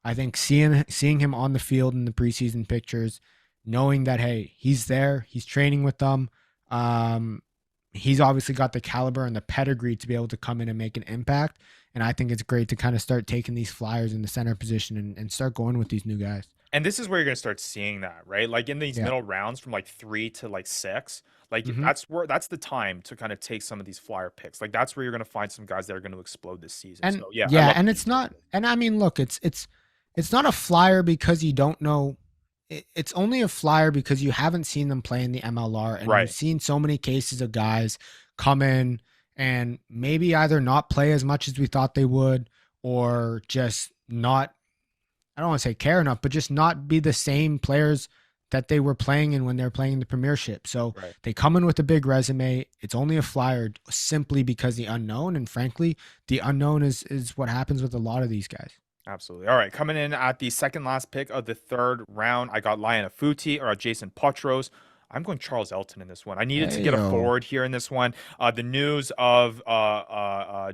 I think seeing him on the field in the preseason pictures, knowing that, hey, he's there, he's training with them. He's obviously got the caliber and the pedigree to be able to come in and make an impact. And I think it's great to kind of start taking these flyers in the center position and start going with these new guys. And this is where you're going to start seeing that, right? Like in these Yeah. middle rounds from like 3 to like 6, like Mhm. that's the time to kind of take some of these flyer picks. Like that's where you're going to find some guys that are going to explode this season. And So yeah, I yeah, love and that it's you not, and I mean, look, it's not a flyer because you don't know. It's only a flyer because you haven't seen them play in the MLR, and Right. we've seen so many cases of guys come in and maybe either not play as much as we thought they would, or just not, I don't want to say care enough, but just not be the same players that they were playing in when they're playing in the Premiership. So Right. they come in with a big resume. It's only a flyer simply because the unknown, and frankly, the unknown is what happens with a lot of these guys. Absolutely. All right, coming in at the second last pick of the third round, I got Lion Afuti or Jason Potros. I'm going Charles Elton in this one. I needed to get a Heyo. forward here in this one. The news of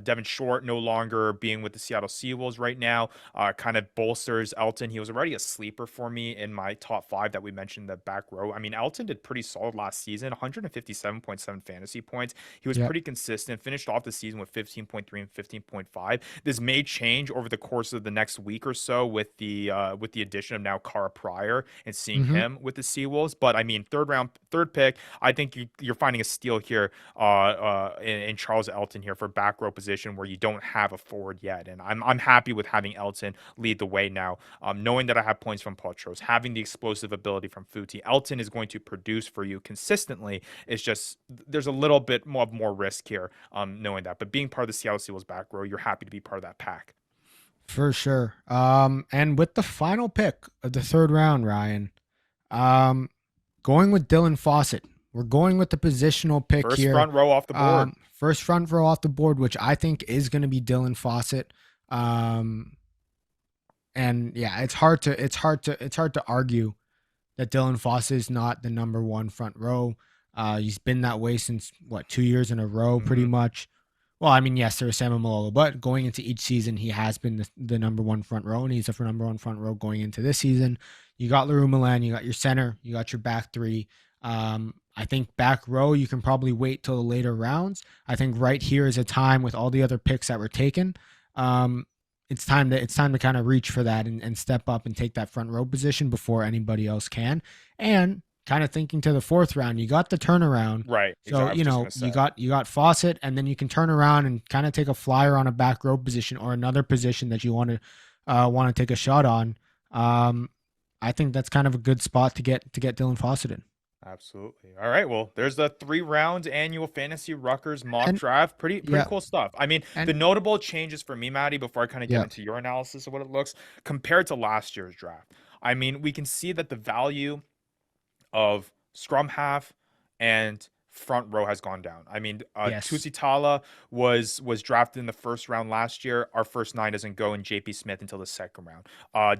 Devin Short no longer being with the Seattle Seawolves right now kind of bolsters Elton. He was already a sleeper for me in my top 5 that we mentioned, the back row. I mean, Elton did pretty solid last season, 157.7 fantasy points. He was Yep. pretty consistent, finished off the season with 15.3 and 15.5. This may change over the course of the next week or so with the addition of now Cara Pryor and seeing Mhm. him with the Seawolves. But I mean, third pick, I think you're finding a steal here in Charles Elton here for back row position where you don't have a forward yet, and I'm happy with having Elton lead the way now, knowing that I have points from Potros, having the explosive ability from Futi. Elton is going to produce for you consistently. It's just there's a little bit more risk here, knowing that, but being part of the Seattle Seawolves back row, you're happy to be part of that pack. For sure. And with the final pick of the third round, Ryan, going with Dylan Fawcett. We're going with the positional pick First here. front row off the board. First front row off the board, which I think is going to be Dylan Fawcett. And yeah, it's hard to argue that Dylan Fawcett is not the number 1 front row. He's been that way since 2 years in a row, pretty much. Well, I mean, yes, there was Samuel Malolo, but going into each season, he has been the number 1 front row, and he's the number 1 front row going into this season. You got Leroux Milan, you got your center, you got your back 3. I think back row, you can probably wait till the later rounds. I think right here is a time with all the other picks that were taken. It's time to kind of reach for that and step up and take that front row position before anybody else can. And kind of thinking to the 4th round, you got the turnaround. Right. So, Exactly. you got Fawcett, and then you can turn around and kind of take a flyer on a back row position or another position that you want to take a shot on. I think that's kind of a good spot to get Dylan Fawcett in. Absolutely. All right. Well, there's the 3-round annual Fantasy Ruckers mock And- draft. Pretty yeah. cool stuff. I mean, And- the notable changes for me, Maddie, before I kind of get Yeah. into your analysis of what it looks compared to last year's draft. I mean, we can see that the value of scrum half and front row has gone down. I mean, Yes. Tusitala was drafted in the first round last year. Our first 9 doesn't go in JP Smith until the second round.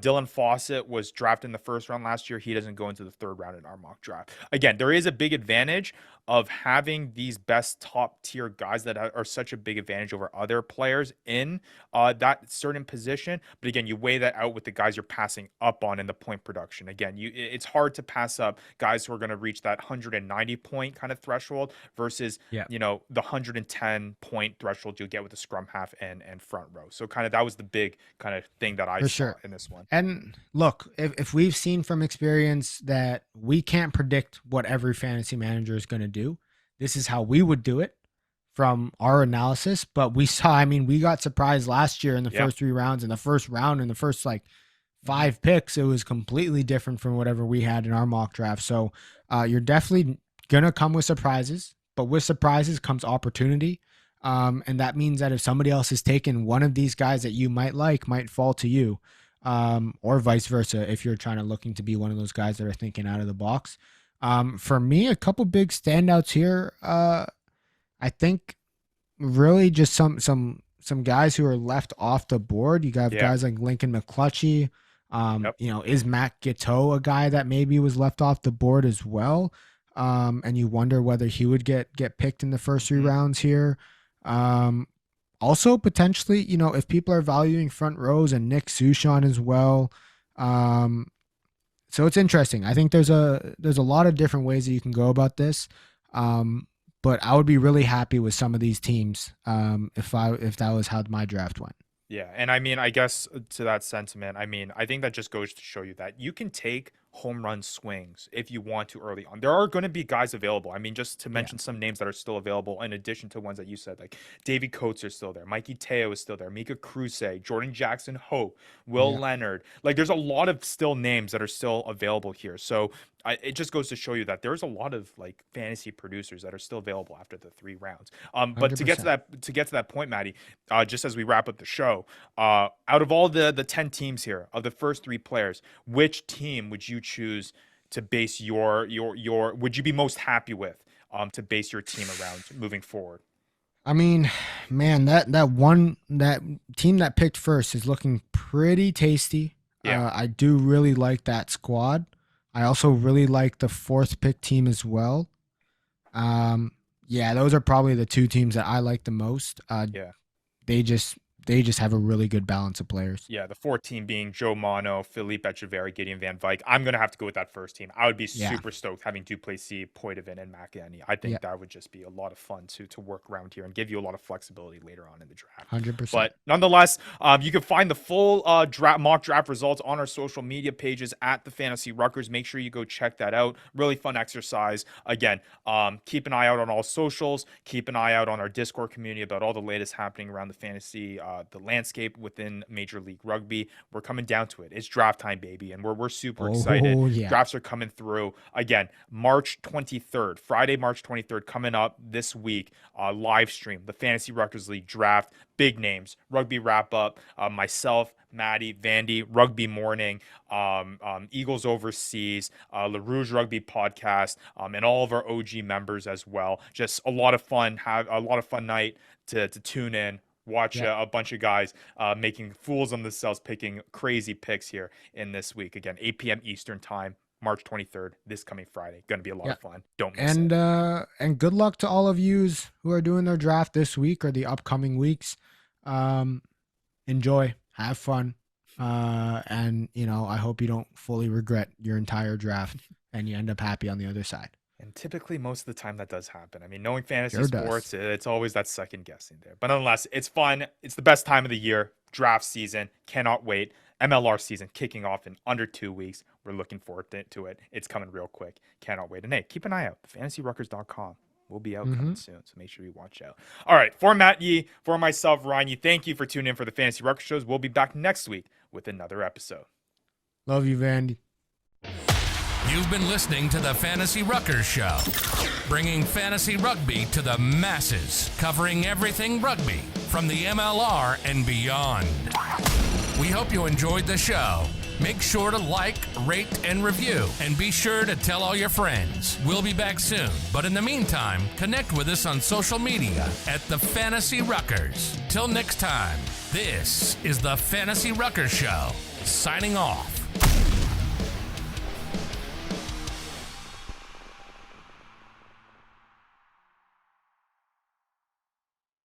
Dylan Fawcett was drafted in the first round last year. He doesn't go into the third round in our mock draft. Again, there is a big advantage of having these best top tier guys that are such a big advantage over other players in that certain position. But again, you weigh that out with the guys you're passing up on in the point production. Again, it's hard to pass up guys who are going to reach that 190 point kind of threshold versus Yeah. the 110 point threshold you'll get with the scrum half and front row. So kind of that was the big kind of thing that I For saw sure. in this one. And look, if we've seen from experience that we can't predict what every fantasy manager is going to do, this is how we would do it from our analysis. But we saw, I mean, we got surprised last year in the Yeah. first 3 rounds, in the first round, in the first 5 picks. It was completely different from whatever we had in our mock draft. So you're definitely going to come with surprises, but with surprises comes opportunity. And that means that if somebody else has taken one of these guys that you might fall to you. Or vice versa if you're looking to be one of those guys that are thinking out of the box. For me, a couple big standouts here. I think really just some guys who are left off the board. You got guys like Lincoln McClutchy. Is Matt Giteau a guy that maybe was left off the board as well? And you wonder whether he would get picked in the first 3 rounds here. Also, potentially, if people are valuing front rows and Nick Sushan as well. So it's interesting. I think there's a lot of different ways that you can go about this. But I would be really happy with some of these teams if that was how my draft went. Yeah, and I mean, I guess to that sentiment, I mean, I think that just goes to show you that you can take home run swings if you want to early on. There are going to be guys available. I mean, just to mention some names that are still available, in addition to ones that you said, like Davey Coates is still there, Mikey Teo is still there, Mika Kruse, Jordan Jackson Hope, Will Leonard. Like, there's a lot of still names that are still available here. So it just goes to show you that there's a lot of like fantasy producers that are still available after the 3 rounds. But to get to that point, Maddie, just as we wrap up the show, out of all the 10 teams here, of the first 3 players, which team would you choose to base your would you be most happy with to base your team around moving forward? I mean, man, that team that picked first is looking pretty tasty. Yeah. I do really like that squad. I also really like the 4th pick team as well. Yeah, those are probably the 2 teams that I like the most. They just have a really good balance of players. Yeah, the 4th team being Joe Mono, Philippe Echeverri, Gideon Van Vyk. I'm going to have to go with that first team. I would be super stoked having Duplessis, Poitevin, and McEnany. I think that would just be a lot of fun to work around here and give you a lot of flexibility later on in the draft. 100%. But nonetheless, you can find the full mock draft results on our social media pages at the Fantasy Ruckers. Make sure you go check that out. Really fun exercise. Again, keep an eye out on all socials. Keep an eye out on our Discord community about all the latest happening around the fantasy the landscape within Major League Rugby. We're coming down to it. It's draft time, baby, and we're super excited. Yeah. Drafts are coming through. Again, March 23rd, Friday, March 23rd, coming up this week, live stream, the Fantasy Ruckers League draft. Big names, Rugby Wrap Up, myself, Maddie, Vandy, Rugby Morning, Eagles Overseas, Le Rouge Rugby Podcast, and all of our OG members as well. Just a lot of fun. Have a lot of fun night to tune in. Watch a bunch of guys making fools on themselves, picking crazy picks here in this week. Again, 8 p.m. Eastern time, March 23rd, this coming Friday. Going to be a lot of fun. Don't miss it. And good luck to all of yous who are doing their draft this week or the upcoming weeks. Enjoy, have fun, and I hope you don't fully regret your entire draft and you end up happy on the other side. And typically, most of the time, that does happen. I mean, knowing fantasy sports, it's always that second guessing there. But nonetheless, it's fun. It's the best time of the year. Draft season. Cannot wait. MLR season kicking off in under 2 weeks. We're looking forward to it. It's coming real quick. Cannot wait. And hey, keep an eye out. FantasyRuckers.com will be out coming soon. So make sure you watch out. All right. For Matt Yee, for myself, Ryan Yee, thank you for tuning in for the Fantasy Ruckers shows. We'll be back next week with another episode. Love you, Vandy. You've been listening to the Fantasy Ruckers Show, bringing fantasy rugby to the masses, covering everything rugby from the MLR and beyond. We hope you enjoyed the show. Make sure to like, rate, and review, and be sure to tell all your friends. We'll be back soon, but in the meantime, connect with us on social media at the Fantasy Ruckers. Till next time, this is the Fantasy Ruckers Show, signing off.